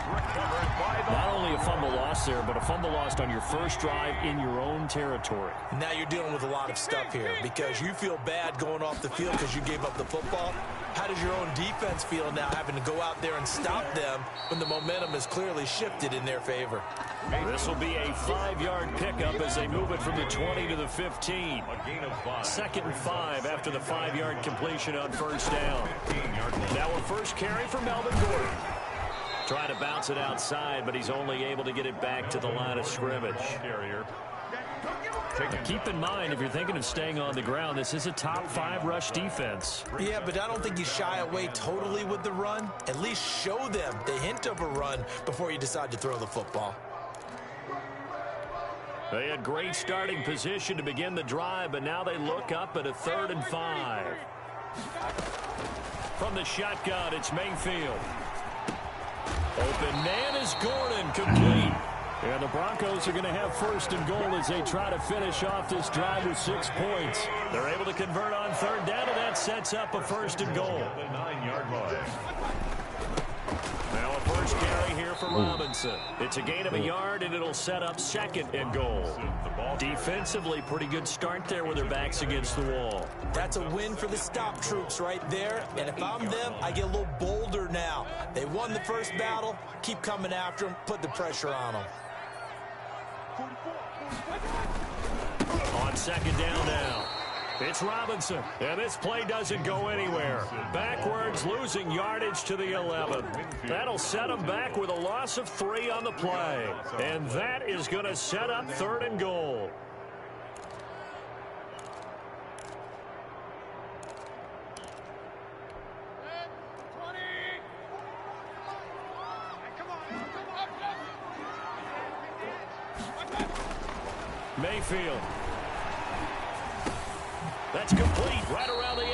Not only a fumble loss there, but a fumble lost on your first drive in your own territory. Now you're dealing with a lot of stuff here because you feel bad going off the field because you gave up the football. How does your own defense feel now having to go out there and stop them when the momentum is clearly shifted in their favor? This will be a 5-yard pickup as they move it from the 20 to the 15. 2nd and 5 after the 5-yard completion on first down. Now a first carry for Melvin Gordon. Trying to bounce it outside, but he's only able to get it back to the line of scrimmage. Keep in mind, if you're thinking of staying on the ground, this is a top 5 rush defense. Yeah, but I don't think you shy away totally with the run. At least show them the hint of a run before you decide to throw the football. They had great starting position to begin the drive, but now they look up at a 3rd and 5. From the shotgun, it's Mayfield. Open man is Gordon, complete. And the Broncos are going to have 1st and goal as they try to finish off this drive with 6 points. They're able to convert on 3rd down, and that sets up a 1st and goal. The 9-yard line. Now a first carry here for Robinson. It's a gain of a yard, and it'll set up 2nd and goal. Defensively, pretty good start there with their backs against the wall. That's a win for the stop troops right there. And if I'm them, I get a little bolder now. They won the first battle. Keep coming after them. Put the pressure on them. On 2nd down now. It's Robinson, and this play doesn't go anywhere. Backwards, losing yardage to the 11. That'll set him back with a loss of 3 on the play. And that is going to set up 3rd and goal. Mayfield. That's complete right around the 8.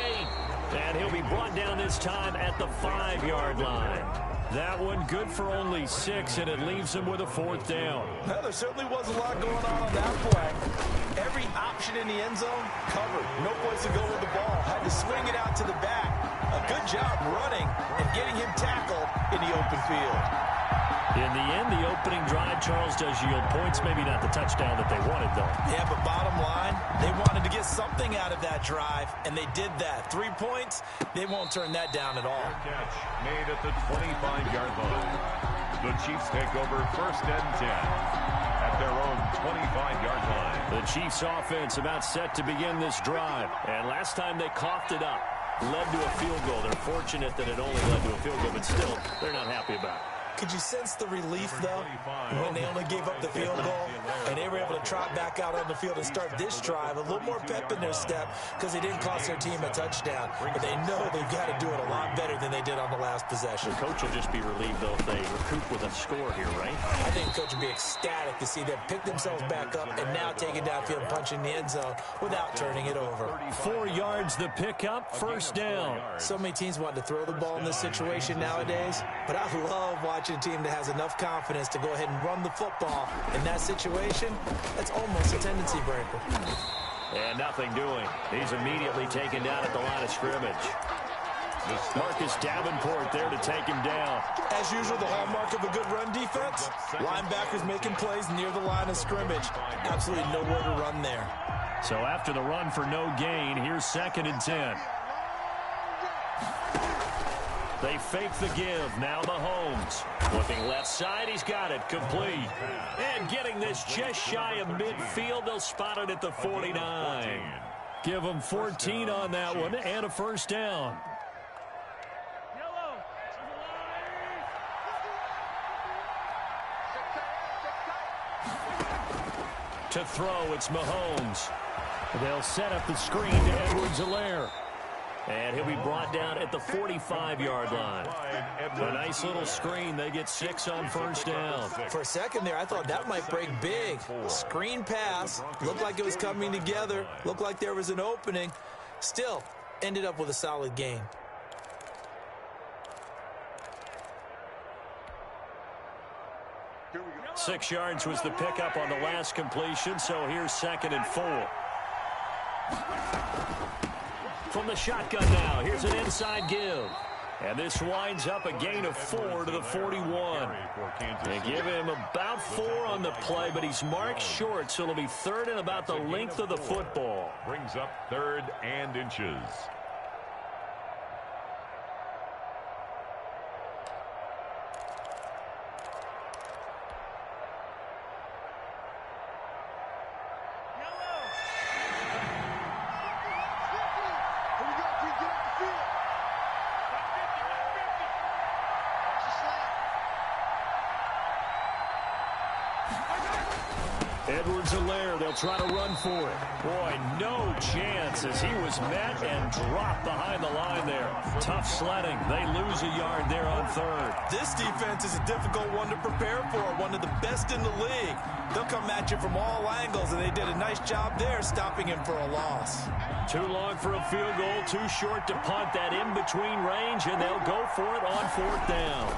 And he'll be brought down this time at the 5-yard line. That one good for only 6, and it leaves him with a 4th down. Well, there certainly was a lot going on that play. Every option in the end zone covered. No place to go with the ball. Had to swing it out to the back. A good job running and getting him tackled in the open field. In the end, the opening drive, Charles, does yield points. Maybe not the touchdown that they wanted, though. Yeah, but bottom line, they wanted to get something out of that drive, and they did that. 3 points, they won't turn that down at all. Catch made at the 25-yard line. The Chiefs take over 1st and 10 at their own 25-yard line. The Chiefs offense about set to begin this drive. And last time they coughed it up, led to a field goal. They're fortunate that it only led to a field goal, but still, they're not happy about it. Could you sense the relief, though, when they only gave up the field goal and they were able to trot back out on the field and start this drive? A little more pep in their step because they didn't cost their team a touchdown. But they know they've got to do it a lot better than they did on the last possession. The coach will just be relieved, though, if they recoup with a score here, right? I think the coach will be ecstatic to see them pick themselves back up and now take it downfield and punch in the end zone without turning it over. 4 yards the pickup, 1st down. So many teams want to throw the ball in this situation nowadays, but I love watching a team that has enough confidence to go ahead and run the football. In that situation, that's almost a tendency breaker. And nothing doing. He's immediately taken down at the line of scrimmage. Marcus Davenport there to take him down. As usual, the hallmark of a good run defense, linebackers making plays near the line of scrimmage. Absolutely nowhere to run there. So after the run for no gain, here's 2nd and 10. They fake the give. Now Mahomes. Looking left side. He's got it. Complete. And getting this just shy of midfield. They'll spot it at the 49. Give them 14 on that one and a 1st down. To throw, it's Mahomes. They'll set up the screen to Edwards-Helaire. And he'll be brought down at the 45-yard line. A nice little screen. They get 6 on 1st down. For a second there, I thought that might break big. Screen pass. Looked like it was coming together. Looked like there was an opening. Still, ended up with a solid gain. Here we go. 6 yards was the pickup on the last completion, so here's 2nd and 4. From the shotgun now, here's an inside give. And this winds up a gain of 4 to the 41. They give him about 4 on the play, but he's marked short, so it'll be 3rd and about the length of the football. Brings up 3rd and inches. Edwards-Helaire, they'll try to run for it. Boy, no chance as he was met and dropped behind the line there. Tough sledding. They lose a yard there on 3rd. This defense is a difficult one to prepare for, one of the best in the league. They'll come at you from all angles, and they did a nice job there stopping him for a loss. Too long for a field goal, too short to punt that in-between range, and they'll go for it on 4th down.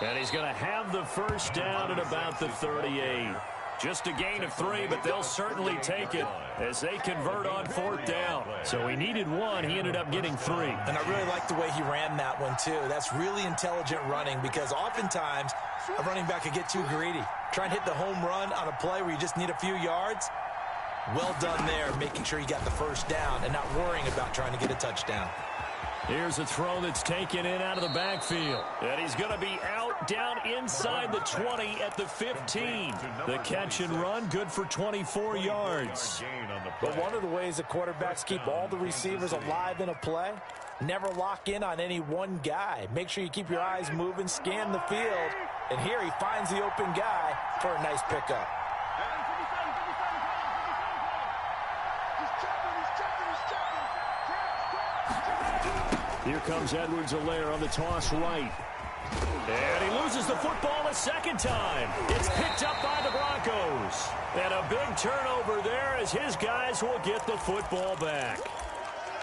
And he's going to have the 1st down at about the 38. Just a gain of 3, but they'll certainly take it as they convert on 4th down. So he needed 1. He ended up getting 3. And I really like the way he ran that one, too. That's really intelligent running because oftentimes a running back could get too greedy. Try and hit the home run on a play where you just need a few yards. Well done there, making sure you got the 1st down and not worrying about trying to get a touchdown. Here's a throw that's taken in out of the backfield. And he's going to be out down inside the 20 at the 15. The catch and run, good for 24 yards. But one of the ways the quarterbacks keep all the receivers alive in a play, never lock in on any one guy. Make sure you keep your eyes moving, scan the field. And here he finds the open guy for a nice pickup. Here comes Edwards-Helaire on the toss right. And he loses the football a second time. It's picked up by the Broncos. And a big turnover there as his guys will get the football back.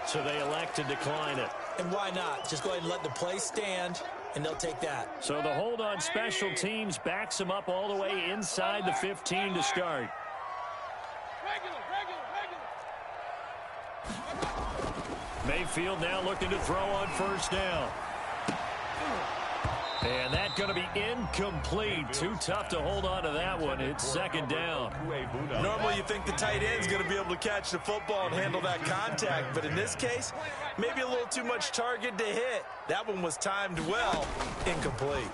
So they elect to decline it. And why not? Just go ahead and let the play stand, and they'll take that. So the hold on special teams backs him up all the way inside the 15 to start. Mayfield now looking to throw on first down. And that's going to be incomplete. Too tough to hold on to that one. It's second down. Normally you think the tight end's going to be able to catch the football and handle that contact, but in this case, maybe a little too much target to hit. That one was timed well. Incomplete.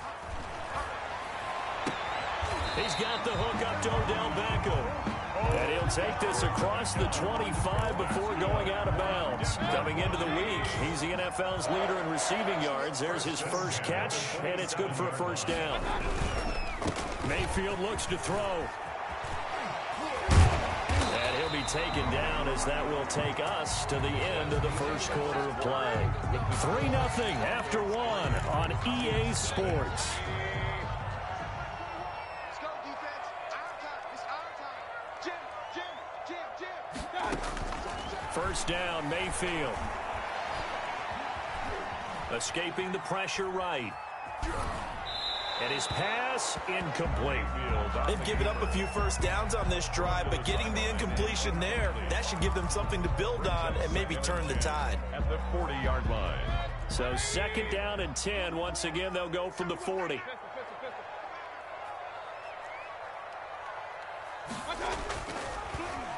He's got the hook up to Odell Beckham. And he'll take this across the 25 before going out of bounds. Coming into the week, he's the NFL's leader in receiving yards. There's his first catch, and it's good for a first down. Mayfield looks to throw. And he'll be taken down as that will take us to the end of the first quarter of play. 3-0 after one on EA Sports. First down, Mayfield. Escaping the pressure right. And his pass incomplete. They've given up a few first downs on this drive, but getting the incompletion there, that should give them something to build on and maybe turn the tide. At the 40-yard line. So second down and 10. Once again, they'll go from the 40.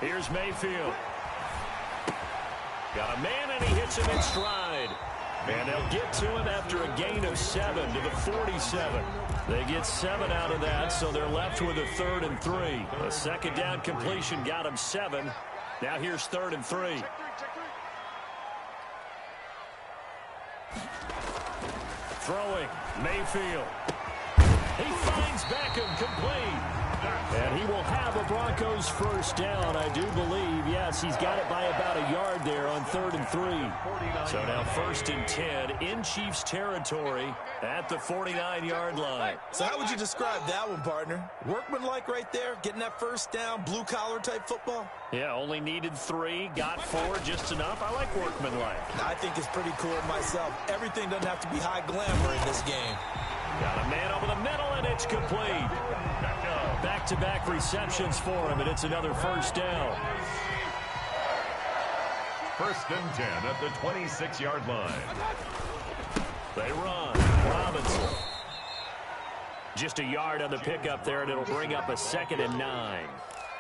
Here's Mayfield. Got a man, and he hits him in stride. And they'll get to him after a gain of 7 to the 47. They get 7 out of that, so they're left with a 3rd and 3. A second down completion got him 7. Now here's 3rd and 3. Throwing, Mayfield. He finds Beckham complete. And he will have a Broncos first down, I do believe. Yes, he's got it by about a yard there on 3rd and 3. So now 1st and 10 in Chiefs territory at the 49-yard line. So how would you describe that one, partner? Workmanlike right there, getting that first down, blue-collar type football? Yeah, only needed 3, got 4, just enough. I like workmanlike. I think it's pretty cool myself. Everything doesn't have to be high glamour in this game. Got a man over the middle, and it's complete. Back-to-back receptions for him, and it's another first down. 1st and 10 at the 26-yard line. They run. Robinson. Just a yard on the pickup there, and it'll bring up a 2nd and 9.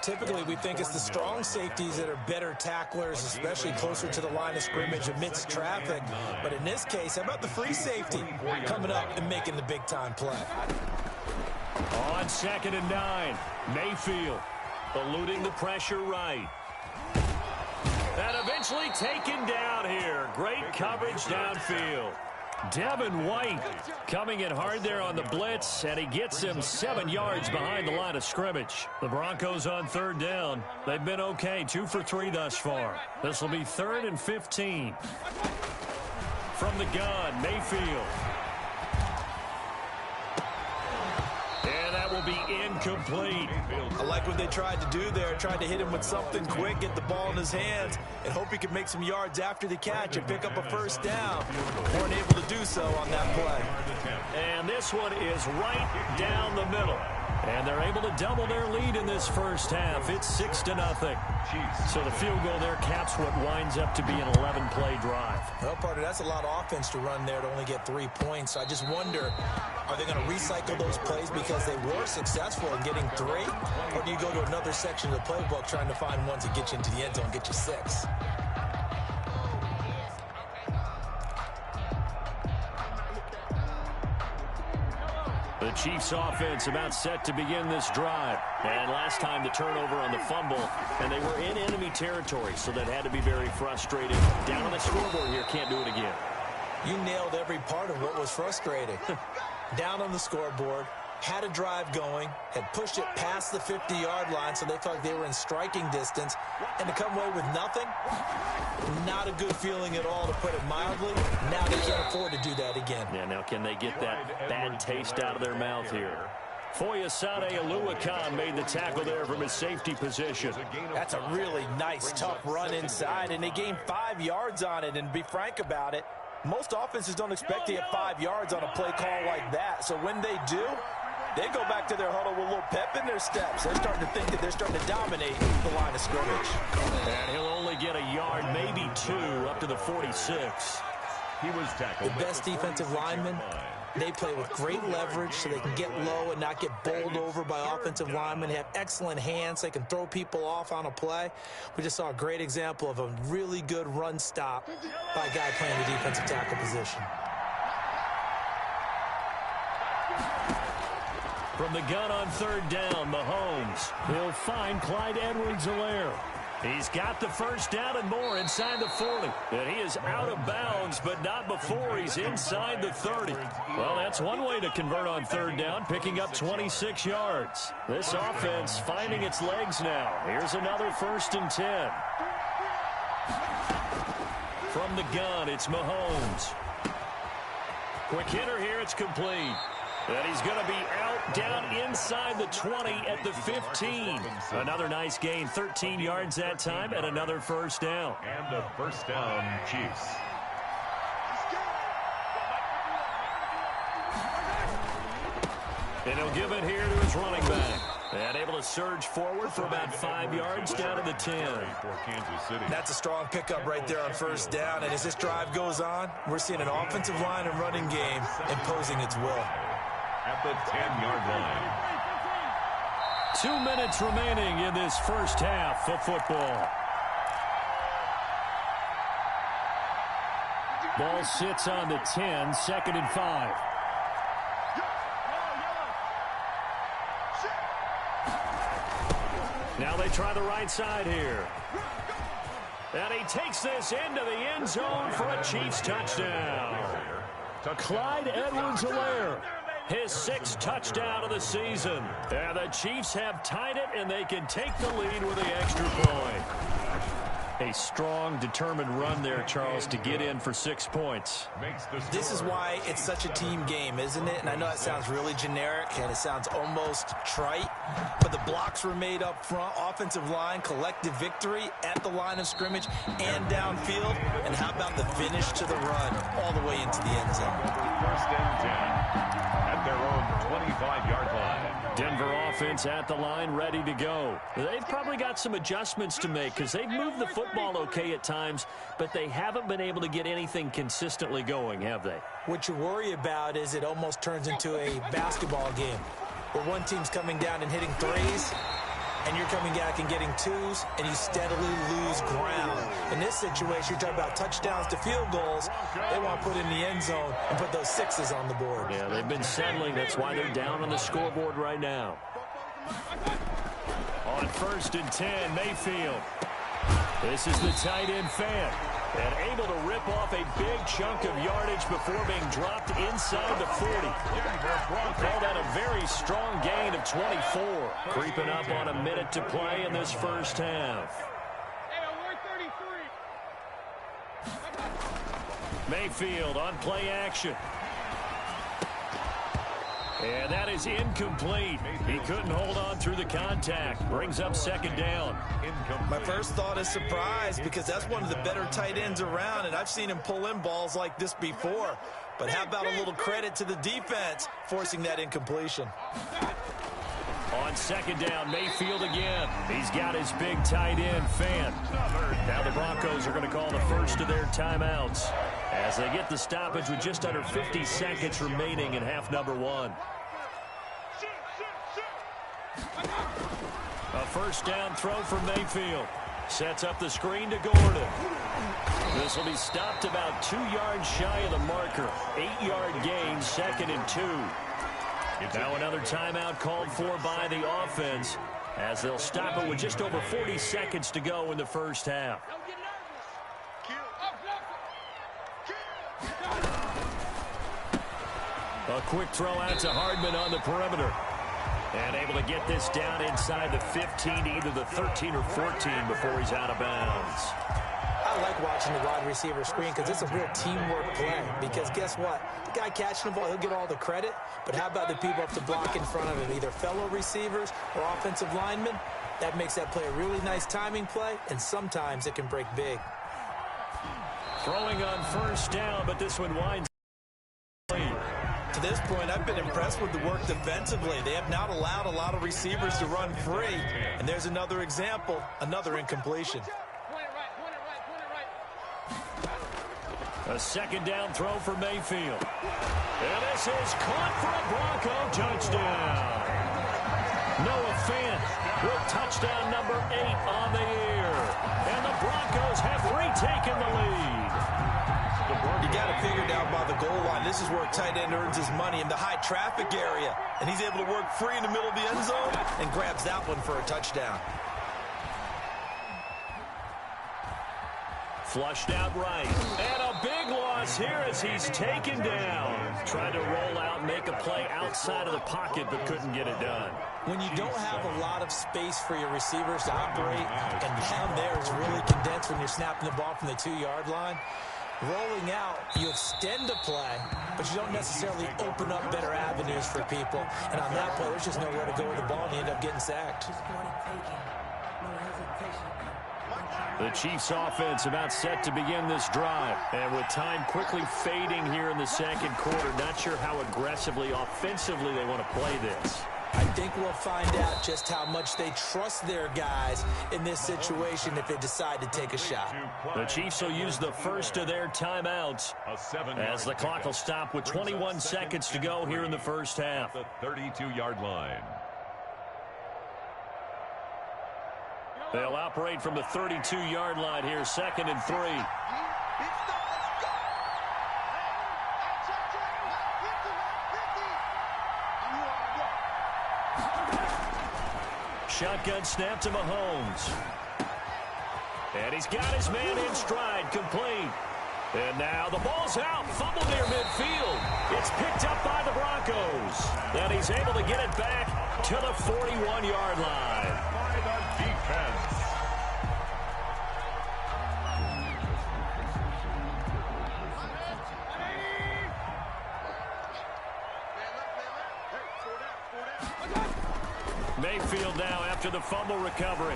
Typically, we think it's the strong safeties that are better tacklers, especially closer to the line of scrimmage amidst traffic. But in this case, how about the free safety coming up and making the big-time play? On 2nd and 9, Mayfield eluding the pressure right. And eventually taken down here. Great coverage downfield. Devin White coming in hard there on the blitz, and he gets him 7 yards behind the line of scrimmage. The Broncos on 3rd down. They've been okay, 2 for 3 thus far. This will be 3rd and 15. From the gun, Mayfield. And that will be incomplete. I like what they tried to do there. Tried to hit him with something quick, get the ball in his hands, and hope he could make some yards after the catch and pick up a first down. Weren't able to do so on that play. And this one is right down the middle. And they're able to double their lead in this first half. It's 6-0. So the field goal there caps what winds up to be an 11-play drive. Well, partner, that's a lot of offense to run there to only get 3 points. So I just wonder, are they going to recycle those plays because they were successful in getting 3? Or do you go to another section of the playbook trying to find ones that get you into the end zone and get you 6? The Chiefs offense about set to begin this drive. And last time the turnover on the fumble, and they were in enemy territory, so that had to be very frustrating. Down on the scoreboard here, can't do it again. You nailed every part of what was frustrating. Down on the scoreboard, had a drive going, had pushed it past the 50-yard line, so they felt like they were in striking distance, and to come away with nothing, not a good feeling at all, to put it mildly. Now they can't afford to do that again. Yeah, now can they get that bad taste out of their mouth here? Foyesade Oluwakan made the tackle there from his safety position. That's a really nice, tough run inside, and they gained 5 yards on it, and to be frank about it, Most offenses don't expect to get 5 yards on a play call like that. So when they do, they go back to their huddle with a little pep in their steps. They're starting to think that they're starting to dominate the line of scrimmage. And he'll only get a yard, maybe 2, up to the 46. He was tackled. The best defensive linemen, they play with great leverage so they can get low and not get bowled over by offensive linemen. They have excellent hands. They can throw people off on a play. We just saw a great example of a really good run stop by a guy playing the defensive tackle position. From the gun on 3rd down, Mahomes. He'll find Clyde Edwards-Helaire. He's got the first down and more inside the 40. And he is out of bounds, but not before he's inside the 30. Well, that's one way to convert on 3rd down, picking up 26 yards. This offense finding its legs now. Here's another 1st and 10. From the gun, it's Mahomes. Quick hitter here, it's complete. And he's going to be out down inside the 20 at the 15. Another nice gain, 13 yards that time, and another 1st down. And a 1st down, Chiefs. And he'll give it here to his running back. And able to surge forward for about 5 yards down to the 10. That's a strong pickup right there on 1st down. And as this drive goes on, we're seeing an offensive line and running game imposing its will. At the 10-yard line. 2 minutes remaining in this first half of football. Ball sits on the 10, 2nd and 5. Now they try the right side here. And he takes this into the end zone for a Chiefs touchdown. Clyde Edwards-Helaire. His 6th touchdown of the season. And the Chiefs have tied it, and they can take the lead with the extra point. A strong, determined run there, Charles, to get in for 6 points. This is why it's such a team game, isn't it? And I know that sounds really generic, and it sounds almost trite, but the blocks were made up front, offensive line, collective victory at the line of scrimmage and downfield. And how about the finish to the run all the way into the end zone? 1st and 10 at their own 25-yard line. Denver offense at the line, ready to go. They've probably got some adjustments to make because they've moved the football okay at times, but they haven't been able to get anything consistently going, have they? What you worry about is it almost turns into a basketball game where one team's coming down and hitting threes, and you're coming back and getting 2s, and you steadily lose ground. In this situation, you're talking about touchdowns to field goals. They want to put in the end zone and put those 6s on the board. Yeah, they've been settling. That's why they're down on the scoreboard right now. On 1st and 10, Mayfield. This is the tight end Fant. And able to rip off a big chunk of yardage before being dropped inside the 40. Call that a very strong gain of 24. Creeping up on a minute to play in this first half. Mayfield on play action. And that is incomplete. He couldn't hold on through the contact. Brings up 2nd down. My first thought is surprise because that's one of the better tight ends around, and I've seen him pull in balls like this before. But how about a little credit to the defense forcing that incompletion? On 2nd down, Mayfield again. He's got his big tight end, Fant. Now the Broncos are going to call the first of their timeouts as they get the stoppage with just under 50 seconds remaining in half number 1. A 1st down throw for Mayfield. Sets up the screen to Gordon. This will be stopped about 2 yards shy of the marker. 8-yard gain, 2nd and 2. Now another timeout called for by the offense as they'll stop it with just over 40 seconds to go in the first half. A quick throw out to Hardman on the perimeter. And able to get this down inside the 15 to either the 13 or 14 before he's out of bounds. I like watching the wide receiver screen because it's a real teamwork play. Because guess what? The guy catching the ball, he'll get all the credit. But how about the people up to block in front of him, either fellow receivers or offensive linemen? That makes that play a really nice timing play, and sometimes it can break big. Throwing on first down, but this one winds clean. To this point, I've been impressed with the work defensively. They have not allowed a lot of receivers to run free. And there's another example, another incompletion. A second down throw for Mayfield. And this is caught for a Bronco touchdown. Noah Fant with touchdown number 8 on the year. And the Broncos have retaken the lead. You got to figure down by the goal line. This is where a tight end earns his money in the high traffic area. And he's able to work free in the middle of the end zone and grabs that one for a touchdown. Flushed out right. And a big loss here as he's taken down. Tried to roll out, make a play outside of the pocket, but couldn't get it done. When you don't have a lot of space for your receivers to operate, and down there is really condensed when you're snapping the ball from the 2-yard line, rolling out, you extend the play, but you don't necessarily open up better avenues for people. And on that play, there's just nowhere to go with the ball, and you end up getting sacked. The Chiefs offense about set to begin this drive. And with time quickly fading here in the second quarter, not sure how aggressively, offensively they want to play this. I think we'll find out just how much they trust their guys in this situation if they decide to take a shot. The Chiefs will use the first of their timeouts as the clock will stop with 21 seconds to go here in the first half. The 32-yard line. They'll operate from the 32-yard line here, 2nd and 3. Shotgun snap to Mahomes. And he's got his man in stride, complete. And now the ball's out, fumble near midfield. It's picked up by the Broncos. And he's able to get it back to the 41-yard line. By the defense. Mayfield now after the fumble recovery.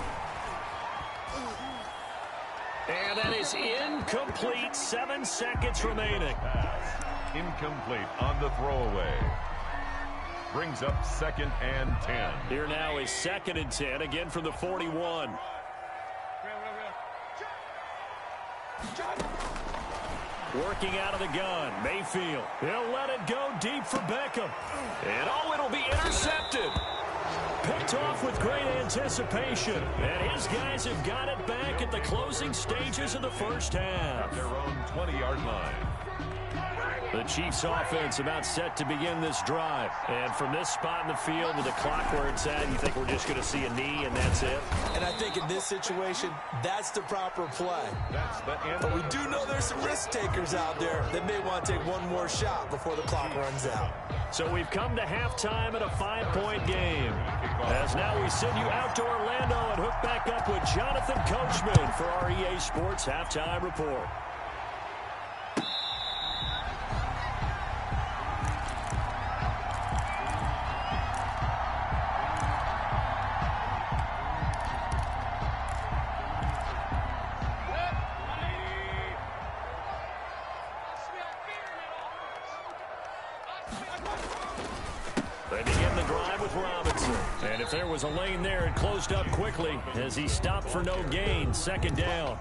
And that is incomplete. 7 seconds remaining. Incomplete on the throwaway. Brings up 2nd and 10. Here now is 2nd and 10, again from the 41. Working out of the gun, Mayfield. He'll let it go deep for Beckham. And it'll be intercepted. Picked off with great anticipation. And his guys have got it back at the closing stages of the first half. At their own 20-yard line. The Chiefs offense about set to begin this drive. And from this spot in the field with the clock where it's at, you think we're just going to see a knee and that's it? And I think in this situation, that's the proper play. That's the end. But we do know there's some risk takers out there that may want to take one more shot before the clock runs out. So we've come to halftime in a 5-point game. As now we send you out to Orlando and hook back up with Jonathan Coachman for our EA Sports Halftime Report. They begin the drive with Robinson. And if there was a lane there, it closed up quickly as he stopped for no gain. 2nd down.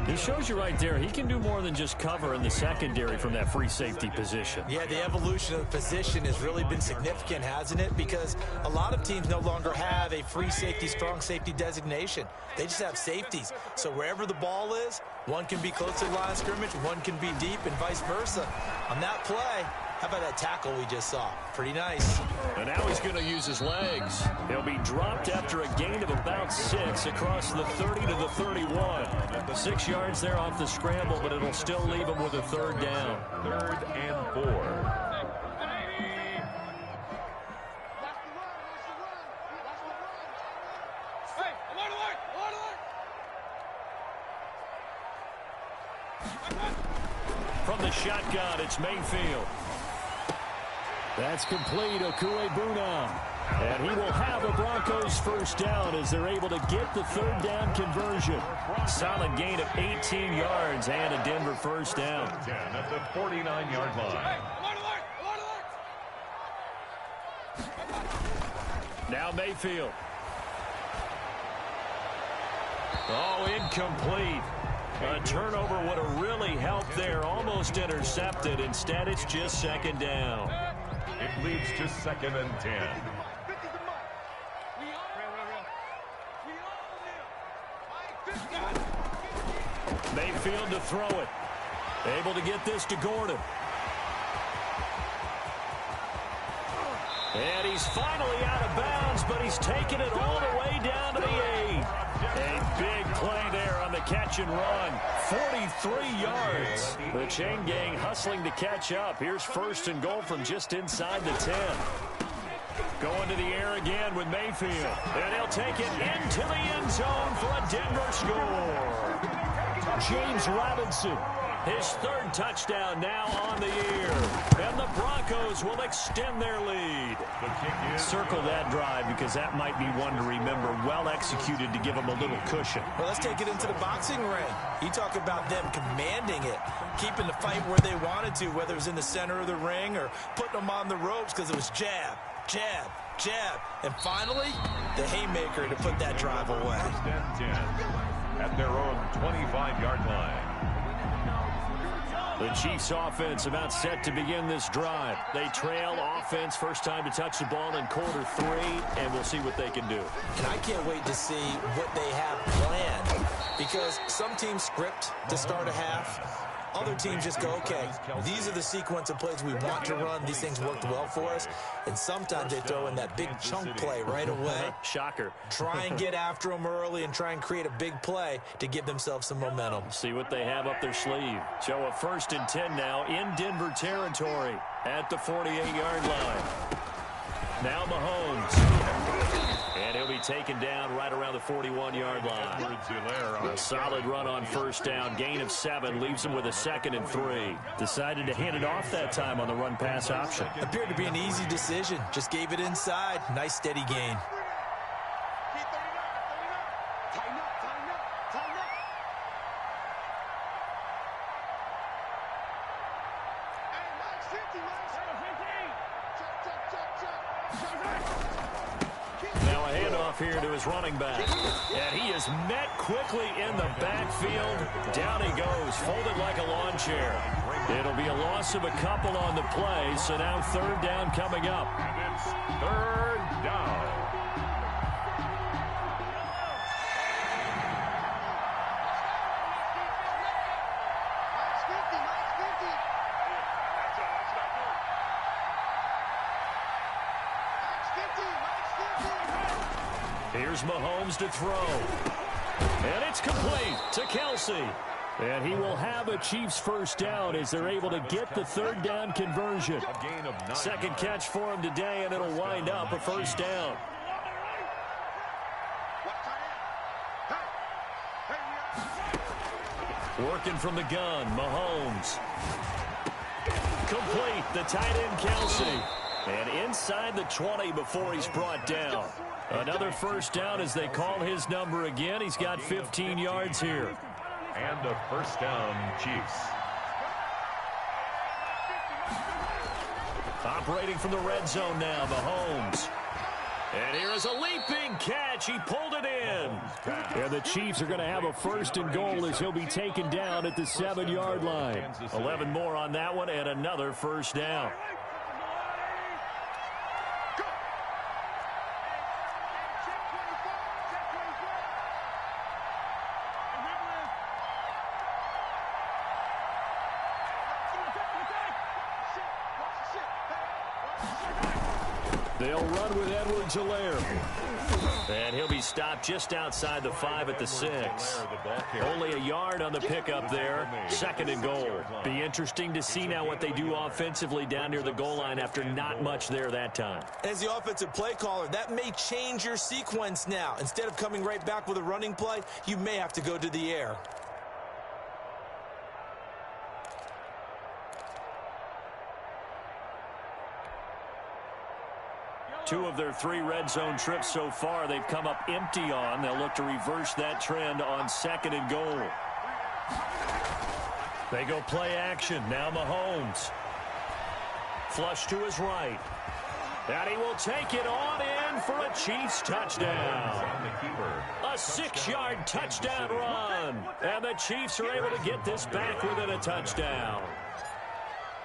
He shows you right there, he can do more than just cover in the secondary from that free safety position. Yeah, the evolution of the position has really been significant, hasn't it? Because a lot of teams no longer have a free safety, strong safety designation. They just have safeties. So wherever the ball is, one can be close to the line of scrimmage, one can be deep, and vice versa. On that play, how about that tackle we just saw? Pretty nice. And now he's going to use his legs. He'll be dropped after a gain of about 6 across the 30 to the 31. 6 yards there off the scramble, but it'll still leave him with a 3rd down. 3rd and 4. From the shotgun, it's Mayfield. That's complete, Okuebuna. And he will have a Broncos first down as they're able to get the third down conversion. Solid gain of 18 yards and a Denver first down. 10 at the 49-yard line. Now Mayfield. Oh, incomplete. A turnover would have really helped there. Almost intercepted. Instead, it's just second down. It leads to 2nd and 10. Mayfield to throw it. Able to get this to Gordon. And he's finally out of bounds, but he's taken it all the way down to the 8. A big play there on the catch and run. 43 yards. The chain gang hustling to catch up. Here's 1st and goal from just inside the 10. Going to the air again with Mayfield. And he'll take it into the end zone for a Denver score. James Robinson, his 3rd touchdown now on the year. And the Broncos will extend their lead. Circle that drive because that might be one to remember. Well executed to give them a little cushion. Well, let's take it into the boxing ring. You talk about them commanding it, keeping the fight where they wanted to, whether it was in the center of the ring or putting them on the ropes because it was jab, jab, jab. And finally, the haymaker to put that drive away. 1st and 10 at their own 25-yard line. The Chiefs offense about set to begin this drive. They trail offense, first time to touch the ball in quarter 3, and we'll see what they can do. And I can't wait to see what they have planned, because some teams script to start a half. Other teams just go, okay, these are the sequence of plays we want to run. These things worked well for us. And sometimes they throw in that big chunk play right away. Shocker. Try and get after them early and try and create a big play to give themselves some momentum. See what they have up their sleeve. So a 1st and 10 now in Denver territory at the 48-yard line. Now Mahomes. And he'll be taken down right around the 41-yard line. A solid run on first down. Gain of 7 leaves him with a 2nd and 3. Decided to hand it off that time on the run-pass option. Appeared to be an easy decision. Just gave it inside. Nice steady gain. Here to his running back. And he is met quickly in the backfield. Down he goes, folded like a lawn chair. It'll be a loss of a couple on the play, so now 3rd down coming up. And it's 3rd down. Here's Mahomes to throw. And it's complete to Kelce. And he will have a Chiefs first down as they're able to get the 3rd down conversion. 2nd catch for him today, and it'll wind up a first down. Working from the gun, Mahomes. Complete, the tight end Kelce. And inside the 20 before he's brought down. Another first down as they call his number again. He's got 15 yards here. And a first down, Chiefs. Operating from the red zone now, Mahomes. And here is a leaping catch. He pulled it in. And the Chiefs are going to have a 1st and goal as he'll be taken down at the 7-yard line. 11 more on that one and another first down. They'll run with Edwards-Helaire. And he'll be stopped just outside the 5 at the 6. Only a yard on the pickup there. 2nd and goal. Be interesting to see now what they do offensively down near the goal line after not much there that time. As the offensive play caller, that may change your sequence now. Instead of coming right back with a running play, you may have to go to the air. 2 of their 3 red zone trips so far, they've come up empty on. They'll look to reverse that trend on 2nd and goal. They go play action. Now Mahomes. Flush to his right. And he will take it on in for a Chiefs touchdown. A 6-yard touchdown run. And the Chiefs are able to get this back within a touchdown.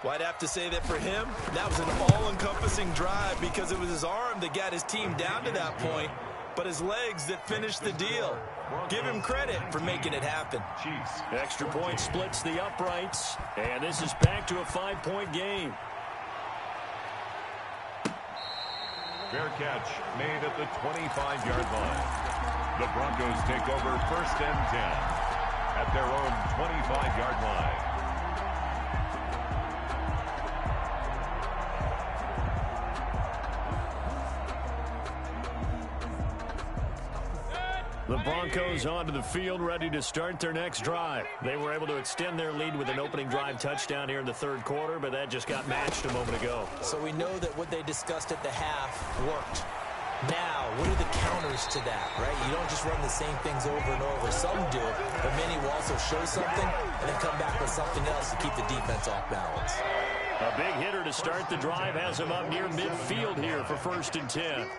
Well, I'd have to say that for him, that was an all-encompassing drive because it was his arm that got his team down to that point, but his legs that finished the deal. Give him credit for making it happen. Chiefs. Extra point splits the uprights, and this is back to a 5-point game. Fair catch made at the 25-yard line. The Broncos take over 1st and 10 at their own 25-yard line. The Broncos onto the field, ready to start their next drive. They were able to extend their lead with an opening drive touchdown here in the 3rd quarter, but that just got matched a moment ago. So we know that what they discussed at the half worked. Now, what are the counters to that, right? You don't just run the same things over and over. Some do, but many will also show something and then come back with something else to keep the defense off balance. A big hitter to start the drive has him up near midfield here for 1st and 10.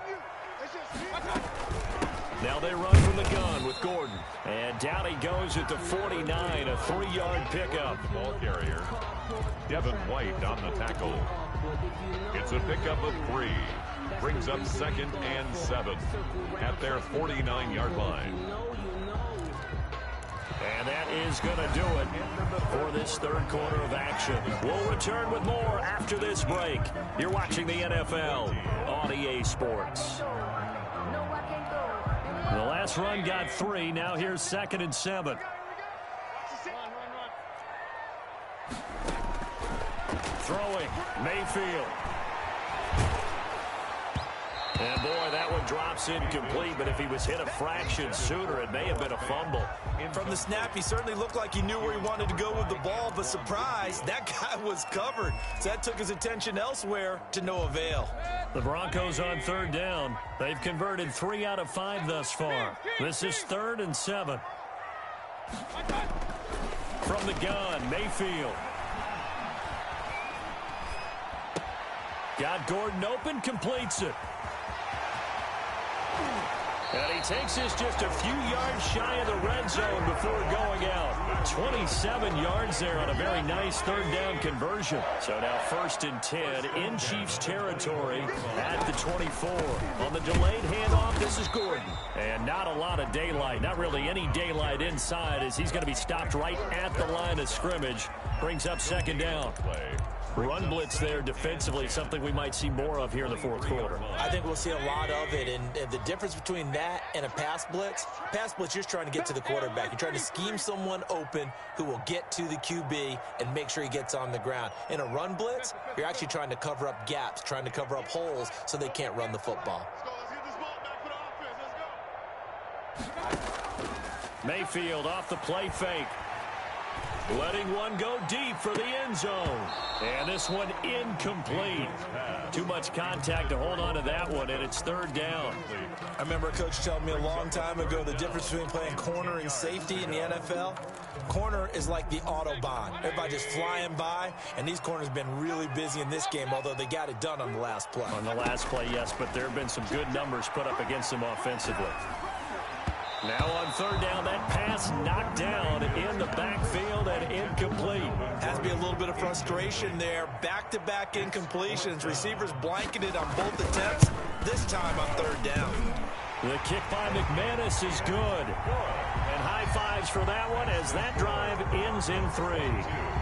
Now they run from the gun with Gordon. And down he goes at the 49, a 3-yard pickup. The ball carrier, Devin White on the tackle. It's a pickup of 3. Brings up 2nd and 7 at their 49-yard line. And that is going to do it for this 3rd quarter of action. We'll return with more after this break. You're watching the NFL on EA Sports. The last run got 3. Now here's 2nd and 7. Throwing, Mayfield. And boy, that one drops incomplete, but if he was hit a fraction sooner, it may have been a fumble. From the snap, he certainly looked like he knew where he wanted to go with the ball, but surprise, that guy was covered. So that took his attention elsewhere to no avail. The Broncos on 3rd down. They've converted 3 out of 5 thus far. This is 3rd and 7. From the gun, Mayfield. Got Gordon open, completes it. And he takes this just a few yards shy of the red zone before going out. 27 yards there on a very nice 3rd down conversion. So now 1st and 10 in Chiefs territory at the 24. On the delayed handoff, this is Gordon. And not a lot of daylight, not really any daylight inside as he's going to be stopped right at the line of scrimmage. Brings up 2nd down. Run blitz there defensively, something we might see more of here in the 4th quarter. I think we'll see a lot of it, and the difference between that and a pass blitz, you're trying to get to the quarterback. You're trying to scheme someone open who will get to the QB and make sure he gets on the ground. In a run blitz, you're actually trying to cover up gaps, trying to cover up holes so they can't run the football. Mayfield off the play fake. Letting one go deep for the end zone. And this one incomplete. Too much contact to hold on to that one, and it's 3rd down. I remember a coach telling me a long time ago the difference between playing corner and safety in the NFL. Corner is like the Autobahn. Everybody just flying by, and these corners have been really busy in this game, although they got it done on the last play. On the last play, yes, but there have been some good numbers put up against them offensively. Now on 3rd down, that pass knocked down in the backfield and incomplete. Has to be a little bit of frustration there. Back-to-back incompletions. Receivers blanketed on both attempts, this time on 3rd down. The kick by McManus is good. And high fives for that one as that drive ends in 3.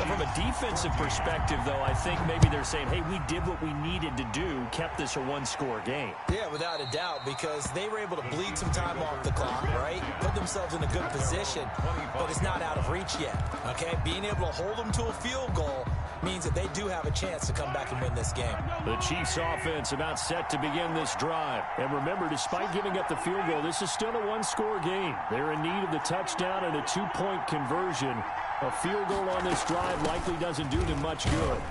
From a defensive perspective, though, I think maybe they're saying, hey, we did what we needed to do, kept this a 1-score game. Yeah, without a doubt, because they were able to bleed some time off the clock, right? Put themselves in a good position, but it's not out of reach yet, okay? Being able to hold them to a field goal means that they do have a chance to come back and win this game. The Chiefs offense about set to begin this drive. And remember, despite giving up the field goal, this is still a 1-score game. They're in need of the touchdown and a 2-point conversion A field goal on this drive likely doesn't do them much good.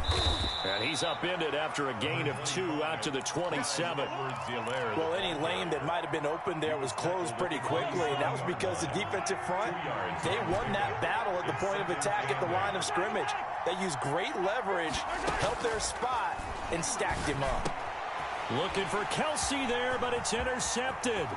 And he's upended after a gain of 2 out to the 27. Well, any lane that might have been open there was closed pretty quickly, and that was because the defensive front, they won that battle at the point of attack at the line of scrimmage. They used great leverage, held their spot, and stacked him up. Looking for Kelsey there, but it's intercepted.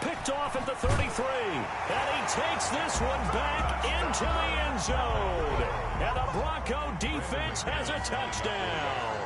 Picked off at the 33. And he takes this one back into the end zone. And the Bronco defense has a touchdown.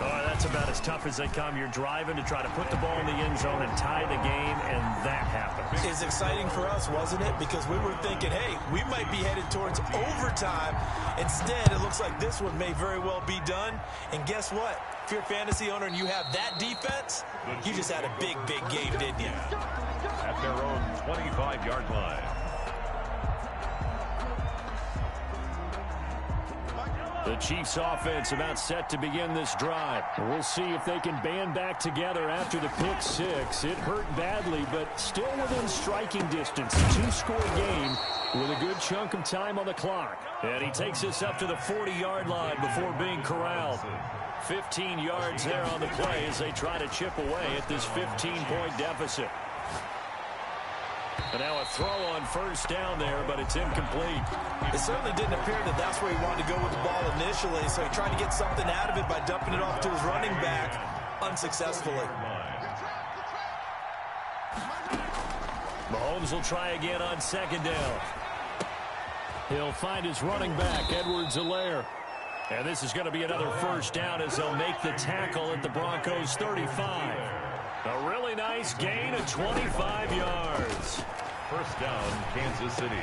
Oh, that's about as tough as they come. You're driving to try to put the ball in the end zone and tie the game, and that happens. It's exciting for us, wasn't it? Because we were thinking, hey, we might be headed towards overtime. Instead, it looks like this one may very well be done. And guess what? If you're a fantasy owner and you have that defense, you just had a big, big game, didn't you? At their own 25-yard line. The Chiefs offense about set to begin this drive. We'll see if they can band back together after the pick six. It hurt badly, but still within striking distance. A two-score game with a good chunk of time on the clock. And he takes us up to the 40-yard line before being corralled. 15 yards there on the play as they try to chip away at this 15-point deficit. And now a throw on first down there, but it's incomplete. It certainly didn't appear that that's where he wanted to go with the ball initially, so he tried to get something out of it by dumping it off to his running back unsuccessfully. Mahomes will try again on second down. He'll find his running back, Edwards-Helaire. And this is going to be another first down as they'll make the tackle at the Broncos' 35. A really nice gain of 25 yards. First down, Kansas City.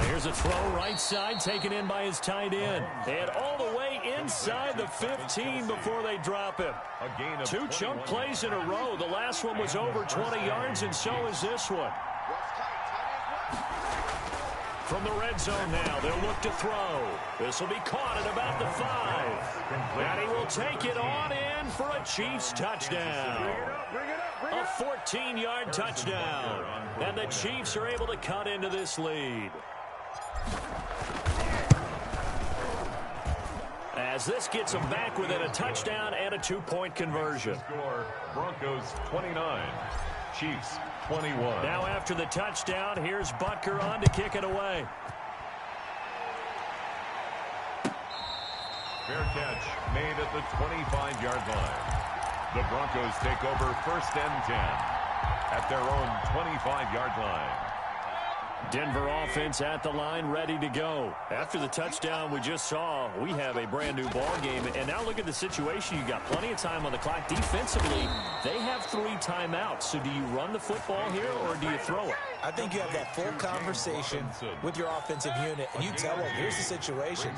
Here's a throw right side taken in by his tight end. And all the way inside the 15 before they drop him. A gain of 2 chunk plays in a row. The last one was over 20 yards, and so is this one. From the red zone now, they'll look to throw. This will be caught at about the 5. And he will take it on in for a Chiefs touchdown. A 14-yard touchdown. And the Chiefs are able to cut into this lead. As this gets them back within a touchdown and a 2-point conversion. Score, Broncos 29, Chiefs 21. Now after the touchdown, here's Butker on to kick it away. Fair catch made at the 25-yard line. The Broncos take over first and 10 at their own 25-yard line. Denver offense at the line, ready to go. After the touchdown we just saw, we have a brand new ball game. And now look at the situation. You got plenty of time on the clock. Defensively, they have 3 timeouts. So do you run the football here or do you throw it? I think you have that full conversation with your offensive unit, and you tell them, here's the situation.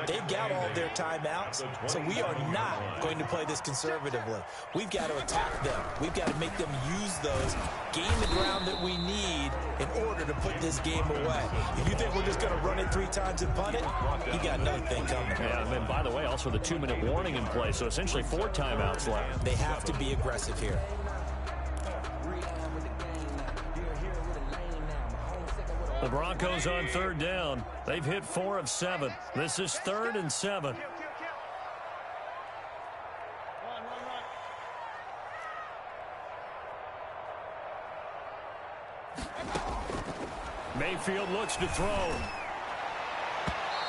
They've got all their timeouts, so we are not going to play this conservatively. We've got to attack them. We've got to make them use those, gain the ground that we need in order to put this game away. If you think we're just going to run it 3 times and punt it, you got nothing coming. Yeah, and by the way, also the 2-minute warning in play, so essentially 4 timeouts left. They have to be aggressive here. The Broncos on 3rd down. They've hit 4 of 7. This is 3rd and 7. Mayfield looks to throw.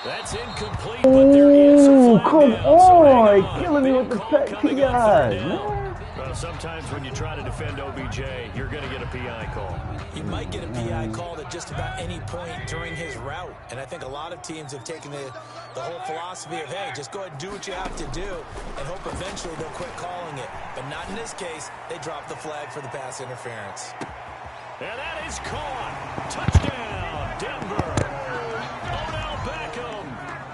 That's incomplete, but there is a flag come down, on, so killing me with the call PI, coming up third down. man. Well, sometimes when you try to defend OBJ, you're going to get a PI call. He might get a PI called at just about any point during his route. And I think a lot of teams have taken the whole philosophy of, hey, just go ahead and do what you have to do and hope eventually they'll quit calling it. But not in this case. They dropped the flag for the pass interference. And that is caught. Touchdown, Denver. Odell Beckham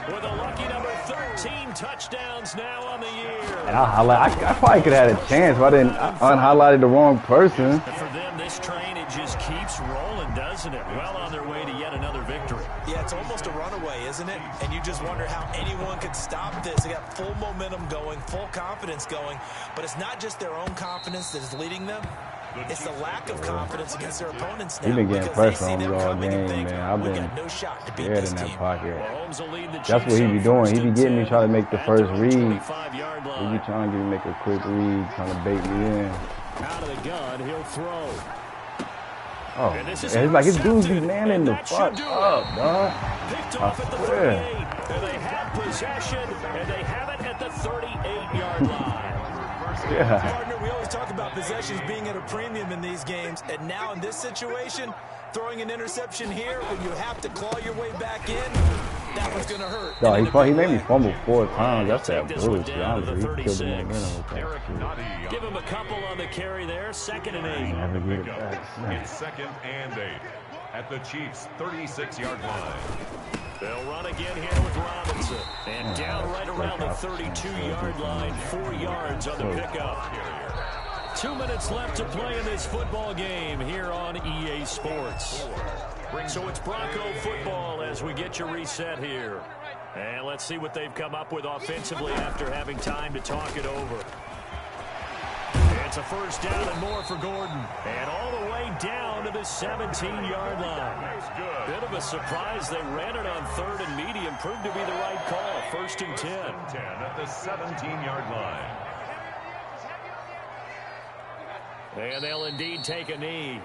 with a lucky number 13 touchdowns now on the year. And I probably could have had a chance if I didn't unhighlighted the wrong person. And for them, this train, it just keeps rolling, doesn't it? Well on their way to yet another victory. Yeah, it's almost a runaway, isn't it? And you just wonder how anyone could stop this. They got full momentum going, full confidence going. But it's not just their own confidence that is leading them. It's the lack of confidence against their opponents now. He's been getting pressure on me all game, man. I've been scared in that pocket. That's what he be doing. He be getting me trying to make the first read. He be trying to get me make a quick read, trying to bait me in. Out of the gun, he'll throw. Oh, it's like his dudes be manning the fuck up, dog. Picked off at the 38, and they have possession, and they have it at the 38-yard line. Yeah. Partner, we always talk about possessions being at a premium in these games, and now in this situation, throwing an interception here when you have to claw your way back in, that one's going to hurt. No, he made me fumble 4 times. That's that bullshit. Honestly, he killed the momentum with that shit. Give him a couple on the carry there. 2nd and 8. Never get it back. It's 2nd and 8 at the Chiefs' 36-yard line. They'll run again here with Robinson. And down right around the 32-yard line. 4 yards on the pickup. 2 minutes left to play in this football game here on EA Sports. So it's Bronco football as we get your reset here. And let's see what they've come up with offensively after having time to talk it over. It's a first down and more for Gordon. And all the way down to the 17-yard line. Bit of a surprise. They ran it on 3rd and medium. Proved to be the right call. 1st and 10. 10 at the 17-yard line. And they'll indeed take a knee.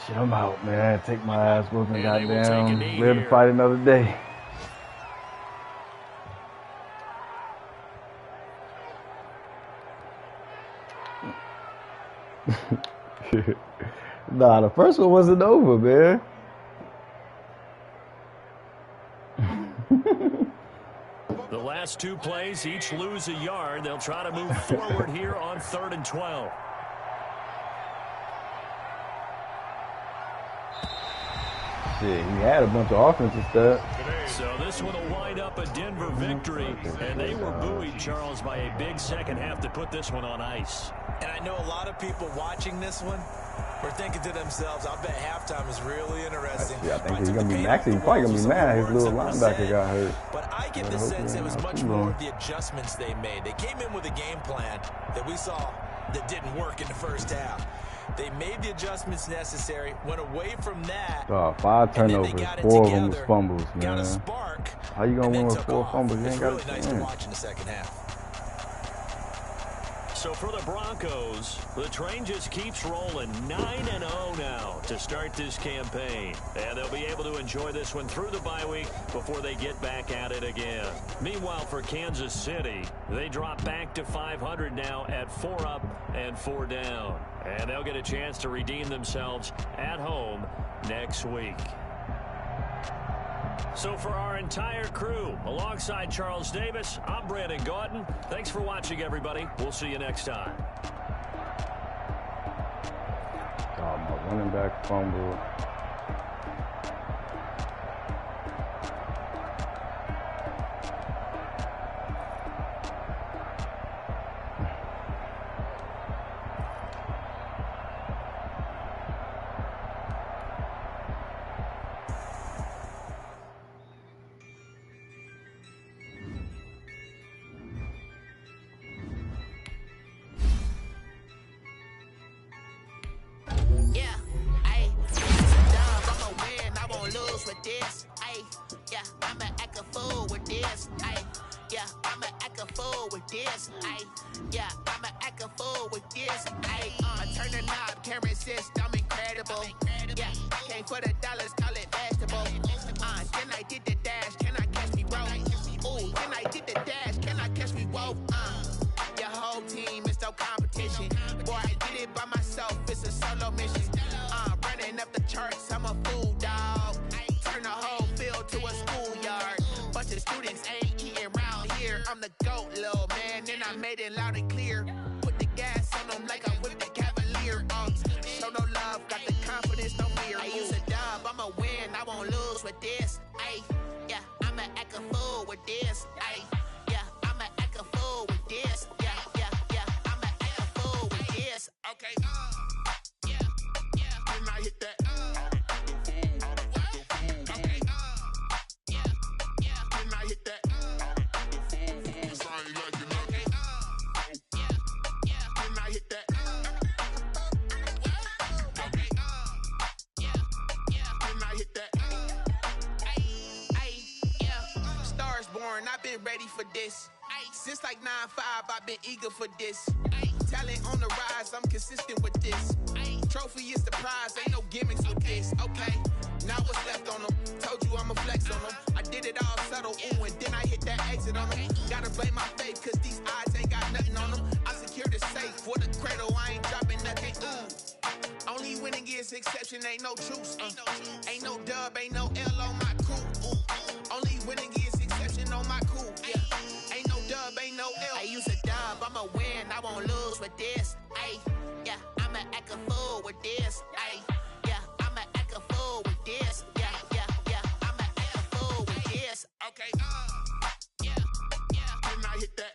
Shit, I'm out, man. Take my ass whooping, goddamn. Live to fight another day. Nah, the first one wasn't over, man. The last 2 plays each lose a yard. They'll try to move forward here on 3rd and 12. Shit, he had a bunch of offensive stuff. So this one will wind up a Denver victory, and they were buoyed, Charles, by a big second half to put this one on ice. And I know a lot of people watching this one were thinking to themselves, I bet halftime is really interesting. Yeah, I think he's going to be maxed. He's probably going to be mad his little linebacker got hurt. But I get the sense it was much more of the adjustments they made. They came in with a game plan that we saw that didn't work in the first half. They made the adjustments necessary, went away from that. 5 turnovers, 4 of them was fumbles, man. Got a spark. How you going to win with 4 fumbles? You ain't got It's really nice to watch in the second half. So for the Broncos, the train just keeps rolling. 9-0 now to start this campaign. And they'll be able to enjoy this one through the bye week before they get back at it again. Meanwhile, for Kansas City, they drop back to 500 now at 4 up and 4 down. And they'll get a chance to redeem themselves at home next week. So for our entire crew, alongside Charles Davis, I'm Brandon Gaudin. Thanks for watching, everybody. We'll see you next time. My running back fumble. Can I hit that? been ready for this. Since like 9-5, I've been eager for this. Talent on the rise, I'm consistent with this. Trophy is the prize, ain't no gimmicks with this. Okay, now what's left on them? Told you I'ma flex on them. I did it all subtle, ooh, and then I hit that exit on them. Gotta blame my faith, cause these odds ain't got nothing on them. I secured the safe for the cradle, I ain't dropping nothing, ooh. Only winning is exception, ain't no truce. Ain't no dub, ain't no L on my crew. Ooh. Only winning is exception on my crew, yeah. Ain't no dub, ain't no L. I use a dub, I'ma win, I won't lose with this. Ay, yeah, I'ma act a fool with this. Ay, yeah, I'ma act a fool with this. Yeah, yeah, yeah, I'ma act a fool with this. Okay, yeah, yeah. Then I hit that.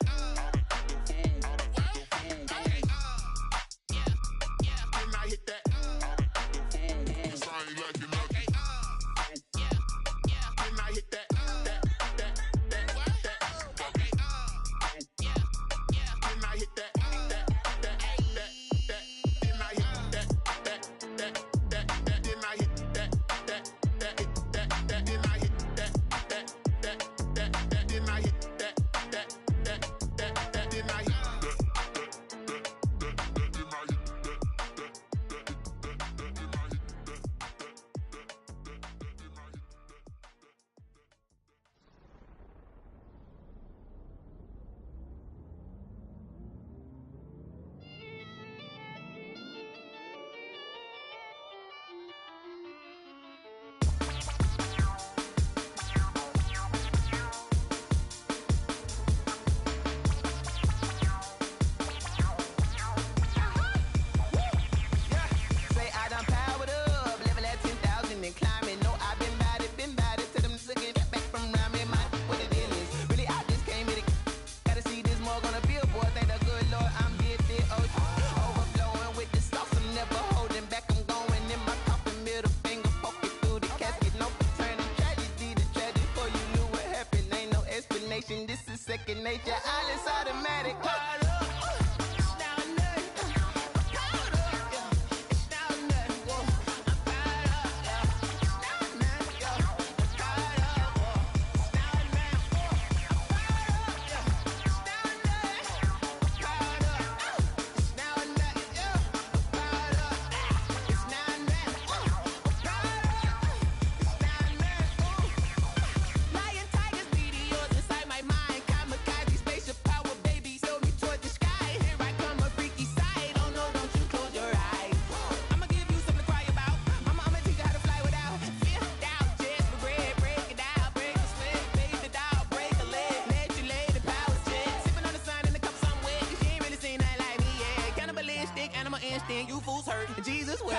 This is second nature, all is automatic. Instinct, you fools hurt. Jesus will.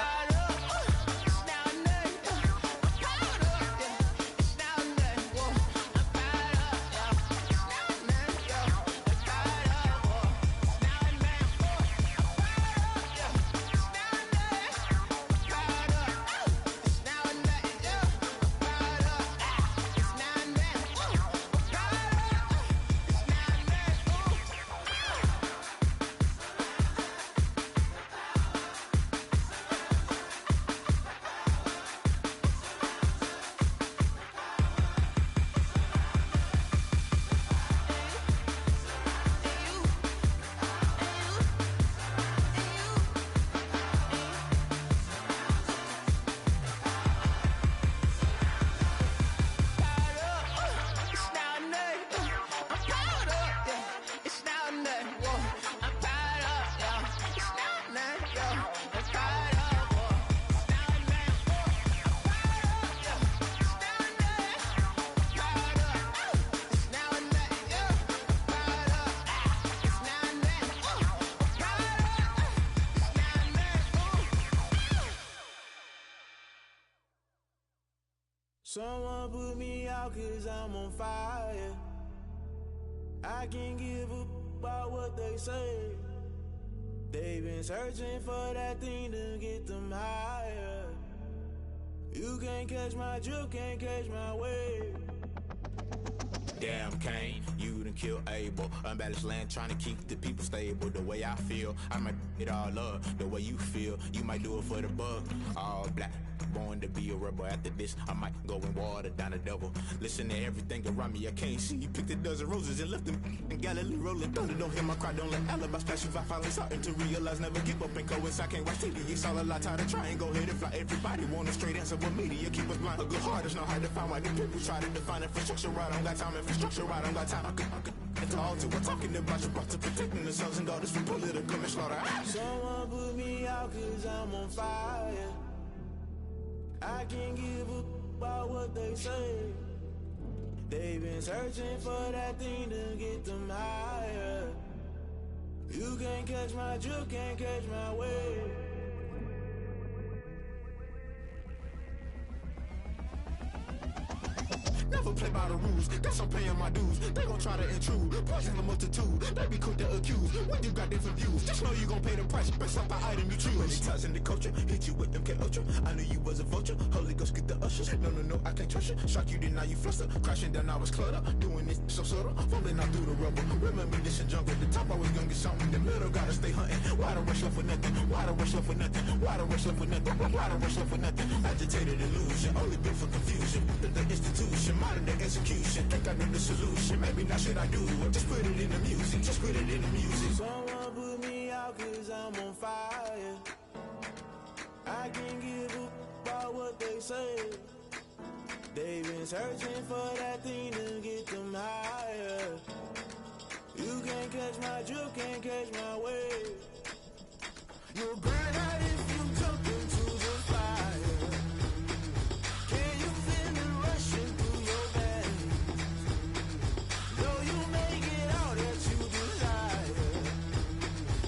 Someone put me out cause I'm on fire. I can't give up about what they say. They've been searching for that thing to get them higher. You can't catch my drift, can't catch my wave. Damn Cain, you done killed Abel. Unbalanced land trying to keep the people stable. The way I feel, I might it all up. The way you feel, you might do it for the buck. All black, born to be a rebel. After this, I might go and water down the devil. Listen to everything around me, I can't see. Picked a dozen roses and left them in Galilee rolling thunder. Don't hear my cry, don't let alibis pass you. I finally starting to realize, never give up and coincide. Can't watch TV, it's all a lot. Tired of trying, go ahead and fly. Everybody want a straight answer, but media keep us blind. A good heart is not hard to find. Why the people try to define infrastructure right? I don't got time, infrastructure right? I don't got time. I could all to we're talking about you, brought to protecting the sons and daughters from political manslaughter. Someone put me out cause I'm on fire. I can't give up about what they say. They've been searching for that thing to get them higher. You can't catch my drift, can't catch my wave. Never play by the rules, guess I'm paying my dues. They gon' try to intrude, poison the multitude. They be quick to accuse, when you got different views. Just know you gon' pay the price, based off the item you choose. Many ties in the culture, hit you with them K-Ultra. I knew you was a vulture, Holy Ghost get the ushers. No, I can't trust you. Shock you, then now you fluster. Crashing down, I was clutter. Doing this so subtle, falling out through the rubble. Remember this in jungle, the top I was gonna get something. In the middle, gotta stay hunting. Why the rush left for nothing? Why the rush left for nothing? Why the rush left for nothing? Why the rush left for nothing? Agitated illusion, only built for confusion. The institution, modern day execution. Think I know the solution. Maybe not should I do it? Just put it in the music. Just put it in the music. Someone put me out cause I'm on fire. I can't give up about what they say. They've been searching for that thing to get them higher. You can't catch my drift, can't catch my wave. You'll burn out if you jump into the fire. Can you feel it rushing through your veins? Though you make it all that you desire.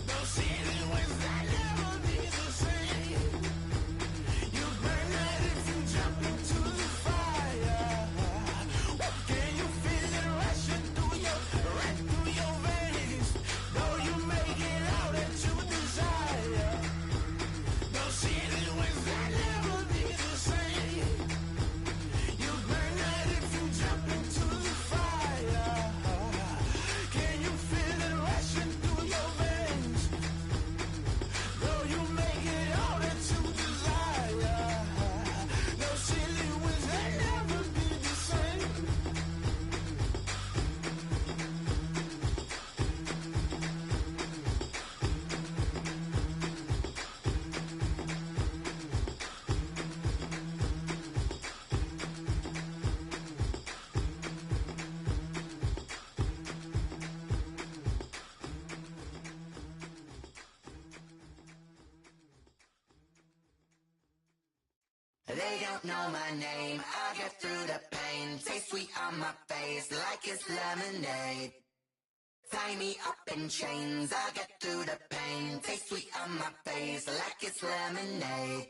Those ceiling winds that never be the same. You burn out if you jump into the fire. Can you feel it rushing through your veins? Though you make it all that you desire. Those ceiling winds that never be the same. You burn out if you jump into the fire. Can you feel it rushing through your veins? Though you make it all that you desire. Those ceiling winds that never be the same. They don't know my name, I get through the pain. Taste sweet on my face like it's lemonade. Tie me up in chains, I get through the pain. Taste sweet on my face like it's lemonade.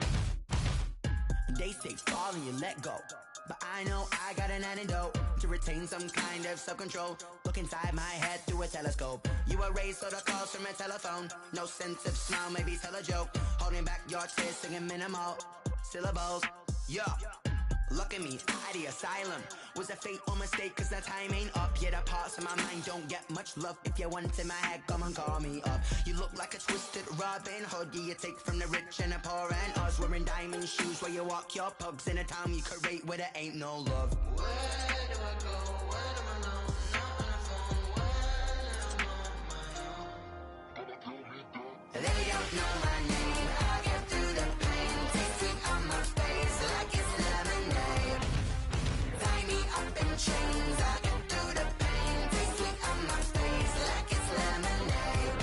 They say fall and you let go, but I know I got an antidote to retain some kind of self-control. Look inside my head through a telescope. You erase all the calls from a telephone. No sense of smile, maybe tell a joke. Holding back your tears, singing minimal syllables. Yeah, look at me, out the asylum. Was a fate or mistake, cause the time ain't up. Yeah, the parts of my mind don't get much love. If you want in my head, come and call me up. You look like a twisted Robin Hood. Yeah, you take from the rich and the poor and us. Wearing diamond shoes where you walk your pugs in a town you create where there ain't no love. Where do I go? Where am I known? Not on the phone. When I'm on my own. They don't know my name. I get through the pain. Taste sweet on my face like it's lemonade. Tie me up in chains. I get through the pain. Taste sweet on my face like it's lemonade.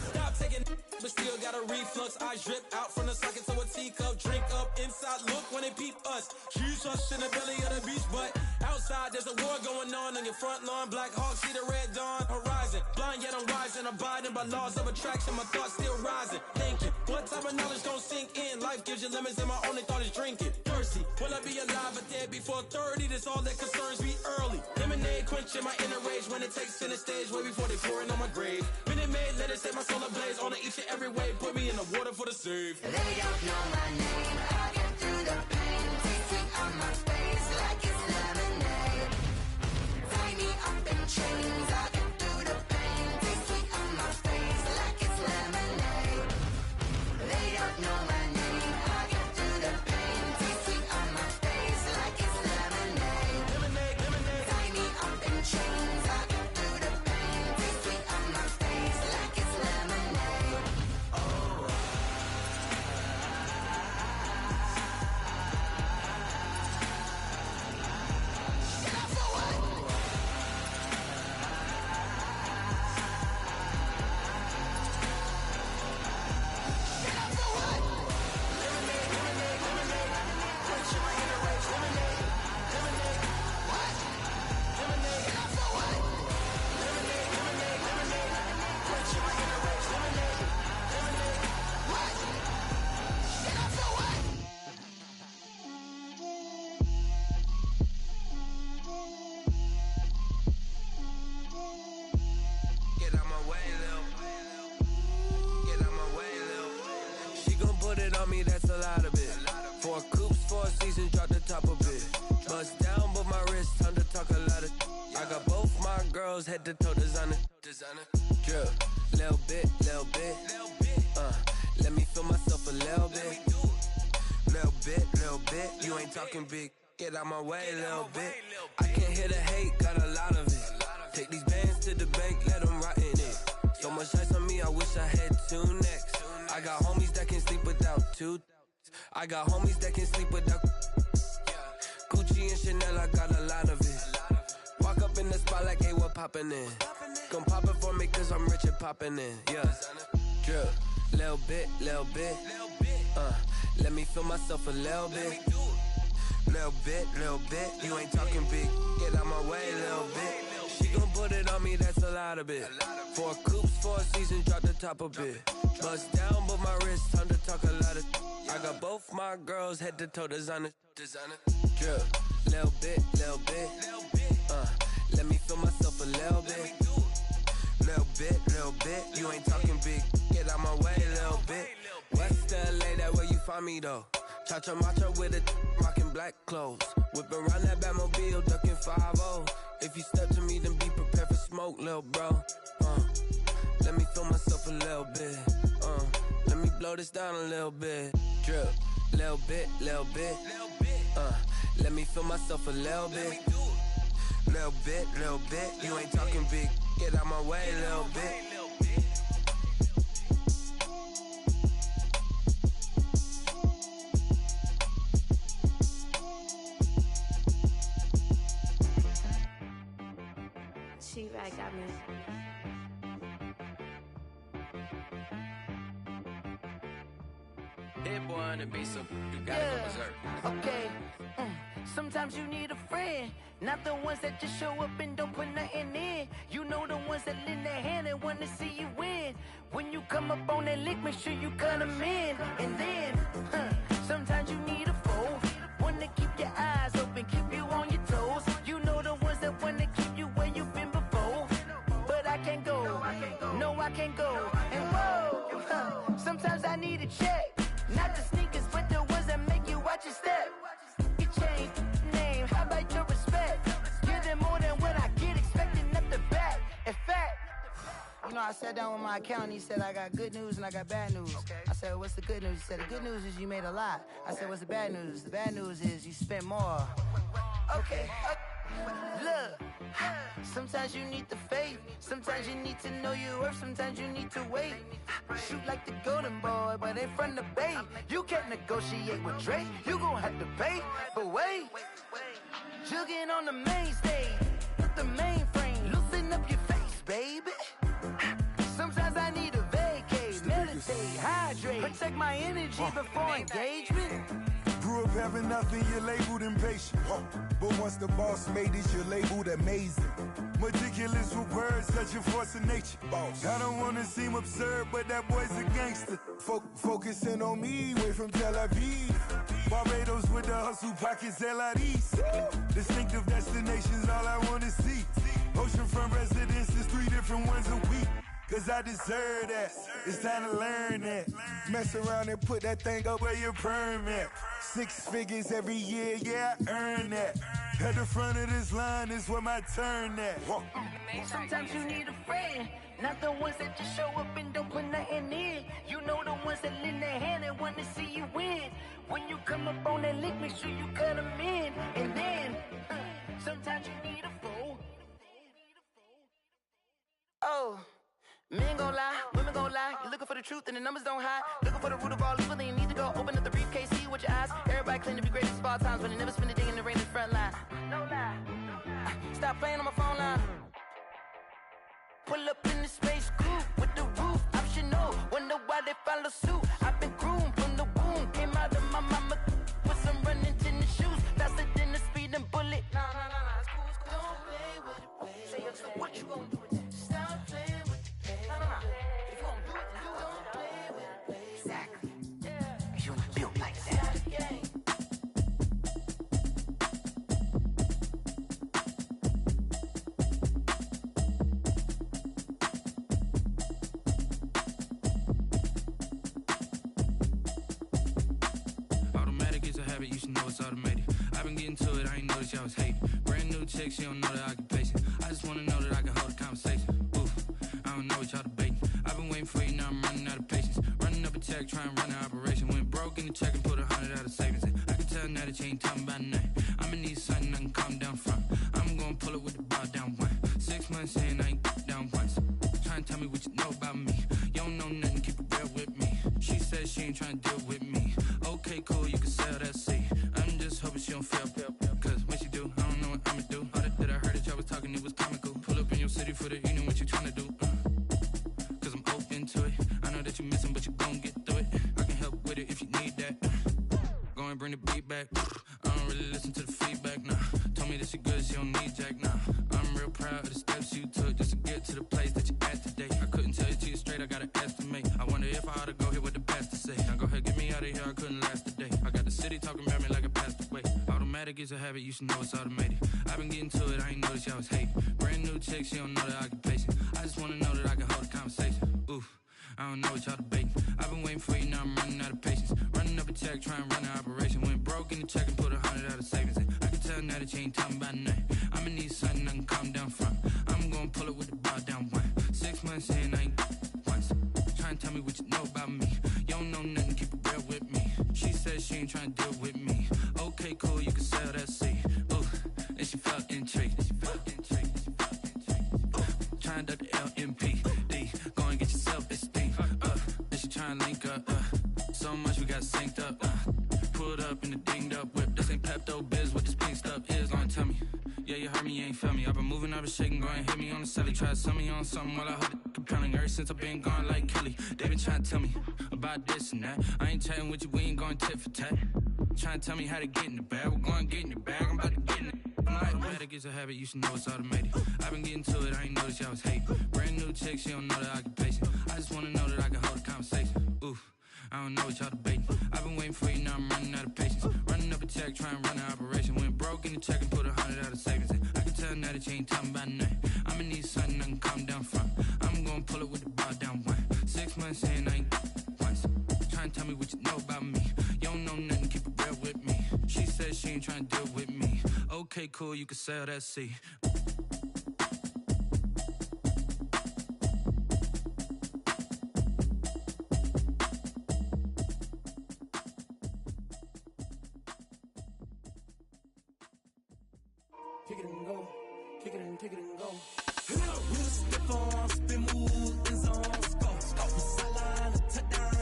Stop taking, but still got a reflux. I drip out from the socket to a teacup. Drink up inside, look when they peep us. Choose us in the belly of the beach, but outside there's a war going on your front lawn. Black Hawk, see the red dawn horizon. Blind yet I'm rising, abiding by laws of attraction. My thoughts still rising, thinking what type of knowledge gon' sink in? Life gives you limits and my only thought is drinking. Thirsty, will I be alive or dead before 30? That's all that concerns me early. Lemonade quenching my inner rage when it takes center stage way before they pouring on my grave. Minute Maid, let it set my soul ablaze on each and every way. Put me in the water for the save. They don't know my name. I get through the pain. Taste sweet on my face like it's lemonade. Tie me up in chains. I get through the pain. Taste sweet on my face like it's lemonade. They don't know my name. I get through the pain. put it on me, that's a lot of it. 4 coops, 4 seasons, drop the top of it. Bust down, but my wrist, time to talk a lot of. I got both my girls, head to toe designer. Drip, little bit. Let me feel myself a little bit. Little bit. You ain't talking big. Get out my way, little bit. I can't hear the hate, got a lot of it. Take these bands to the bank, let them rot in it. So much ice on me, I wish I had 2 necks. I got homies that can sleep without 2. I got homies that can sleep without. Gucci and Chanel, I got a lot of it. Walk up in the spot like, hey, what poppin' in? Come pop it for me, cause I'm rich and poppin' in. Yeah, drip, little bit. Let me feel myself a little bit. Little bit. You ain't talking big. Get out my way, little bit. She gon' put it on me, that's a lot of it. 4 coops, 4 seasons, drop the top of it. Bust down, but my wrist, time to talk a lot of. I got both my girls, head to toe designer. Drip, little bit. Let me feel myself a little bit. Little bit. You ain't talking big. Get out my way, little bit. West LA, that where you find me though. Cha-cha matcha with it, rockin' black clothes. Whippin' around that Batmobile, duckin' 5-0. If you step to me, then be prepared for smoke, lil' bro. Let me feel myself a little bit. Let me blow this down a little bit. Drip, little bit. Let me feel myself a little bit. Little bit. You ain't talking big. Get out my way, little bit. She-Rag got me. Hit boy on the beat, so you gotta go berserk. Okay. Sometimes you need a friend, not the ones that just show up and don't put nothing in. You know the ones that lend their hand and wanna see you win. When you come up on that lick, make sure you cut them in. And then, sometimes you need a foe, one to keep your eyes open, keep you on your toes. You know the ones that wanna keep you where you've been before. But I can't go, no I can't go. And whoa, sometimes I need a check. Not the sneakers, but the ones that make you watch your step. You change name, how about your respect? Give them more than what I get, expecting at the back. In fact, you know, I sat down with my accountant, he said, I got good news and I got bad news. I said, what's the good news? He said, the good news is you made a lot. I said, what's the bad news? The bad news is you spent more. Okay. Look, sometimes you need the faith. Sometimes you need to know your worth. Sometimes you need to wait. Shoot like the golden boy, but in front of the bay. You can't negotiate with Drake. You gon' have to pay. But wait, jugging on the main stage. Put the mainframe. Loosen up your face, baby. Sometimes I need a vacate. Meditate, hydrate. Protect my energy before engagement. Grew up having nothing, you're labeled impatient. But once the boss made it, you're labeled amazing. Meticulous with words, such a force of nature. I don't wanna seem absurd, but that boy's a gangster. Focusing on me, way from Tel Aviv. Barbados with the hustle pockets, LIDs. Distinctive destinations, all I wanna see. Oceanfront residences, 3 different ones a week. Cause I deserve that, it's time to learn that. Mess around and put that thing up where your permit. 6 figures every year, yeah, I earn that. At the front of this line is where my turn at. Sometimes you need a friend, not the ones that just show up and don't put nothing in. You know the ones that lend their hand and want to see you win. When you come up on that lick, make sure you cut them in. And then, sometimes you need a foe. Oh. Men gon' lie, women gon' lie. You're looking for the truth and the numbers don't hide. Looking for the root of all evil, then you need to go open up the briefcase, see with your eyes. Everybody claim to be greatest of all times, but they never spend a day in the rain in the front line. No lie. Stop playing on my phone line. Pull up in the space coupe with the roof optional. Wonder why they follow suit. I've been groomed from the womb. Came out of my mama with some running tennis shoes. Faster than the speeding bullet. Nah, it's cool, it's cool. Don't play with it, play. Say, so what you gonna do with that? Stop playing with it. If you gon' do it, then don't play with it. Exactly. You built like that. it's automated. I've been getting to it, I ain't noticed y'all was hating. Brand new chick, she don't know the occupation. I just wanna know that I can hold a conversation. Oof, I don't know what y'all debating. I've been waiting for you, now I'm running out of patience. Running up a check, trying to run an operation. Went broke in the check and put 100 out of savings in. I can tell now that you ain't talking about nothing. I'ma need something I can calm down from. I'm gonna pull it with the bar down one. 6 months in, I ain't down once. Trying to tell me what you know about me. You don't know nothing, keep it real with me. She said she ain't trying to deal with me. Okay, cool, you can sell that seat. I'm just hoping she don't fail. Cause when she do, I don't know what I'ma do. All that I heard that y'all was talking, it was comical. Pull up in your city for the evening, what you trying to do? Cause I'm open to it. I know that you missing, but you gon' get through it. I can help with it if you need that. Go and bring the beat back. I don't really listen to the feedback, nah. Told me that she good, she don't need Jack, nah. I'm real proud of the steps you took just to get to the place that you at today. I couldn't tell you to you straight, I gotta estimate. I wonder if I ought to go here with the best to say. Now go ahead, get me out of here, I couldn't last a day. I got the city talking about me like I passed away. Automatic is a habit, you should know it's automated. I've been getting to it, I ain't noticed y'all was hating. Brand new chick, she don't know the occupation. I just wanna know that I can hold a conversation. Oof, I don't know what y'all debating. I've been waiting for you, now I'm running out of patience. Running up a check, trying to run an operation. Went broke in the check and put 100 out of savings in. I can tell now that you ain't talking about nothing. I'ma need something I can calm down from. I'm gonna pull it with the bar down one. 6 months in, I ain't once. Trying to tell me what you know about me. You don't know nothing, keep it real with me. She said she ain't trying to deal with me. Okay, cool, you can sell that seat. Ooh, and she felt intrigued. Trying to duck the LMPD. Go and get your self-esteem. And she trying to link up. So much we got synced up. Pulled up in the dinged up whip. This ain't Pepto-Biz, what this pink stuff is. Long tell me. Yeah, you heard me, you ain't felt me. I've been moving, I've been shaking, go and hit me on the celly. Try to sell me on something while I hold it compelling. Ever since I've been gone like Kelly, they been trying to tell me about this and that. I ain't chatting with you, we ain't going tit for tat. Trying to tell me how to get in the bag, we're going to get in the bag, I'm about to get in it. Automatic is a habit, you should know it's automated. I've been getting to it, I ain't noticed y'all was hating. Brand new chick, she don't know the occupation. I just wanna know that I can hold a conversation. Oof, I don't know what y'all debating. I've been waiting for you, now I'm running out of patience. Running up a check, trying to run an operation. Went broke in the check and put 100 out of savings in. I can tell now that you ain't talking about nothing. I'ma need something I can calm down from. I'm gonna pull it with the bar down one. 6 months in, I ain't once. Trying to tell me what you know about me. You don't know nothing, keep it real with me. She said she ain't trying to deal with me. Okay, cool, you can sell that seat. Kick it and go, kick it and go. We'll step on, spin, move, and zone, go. Sideline, touchdown.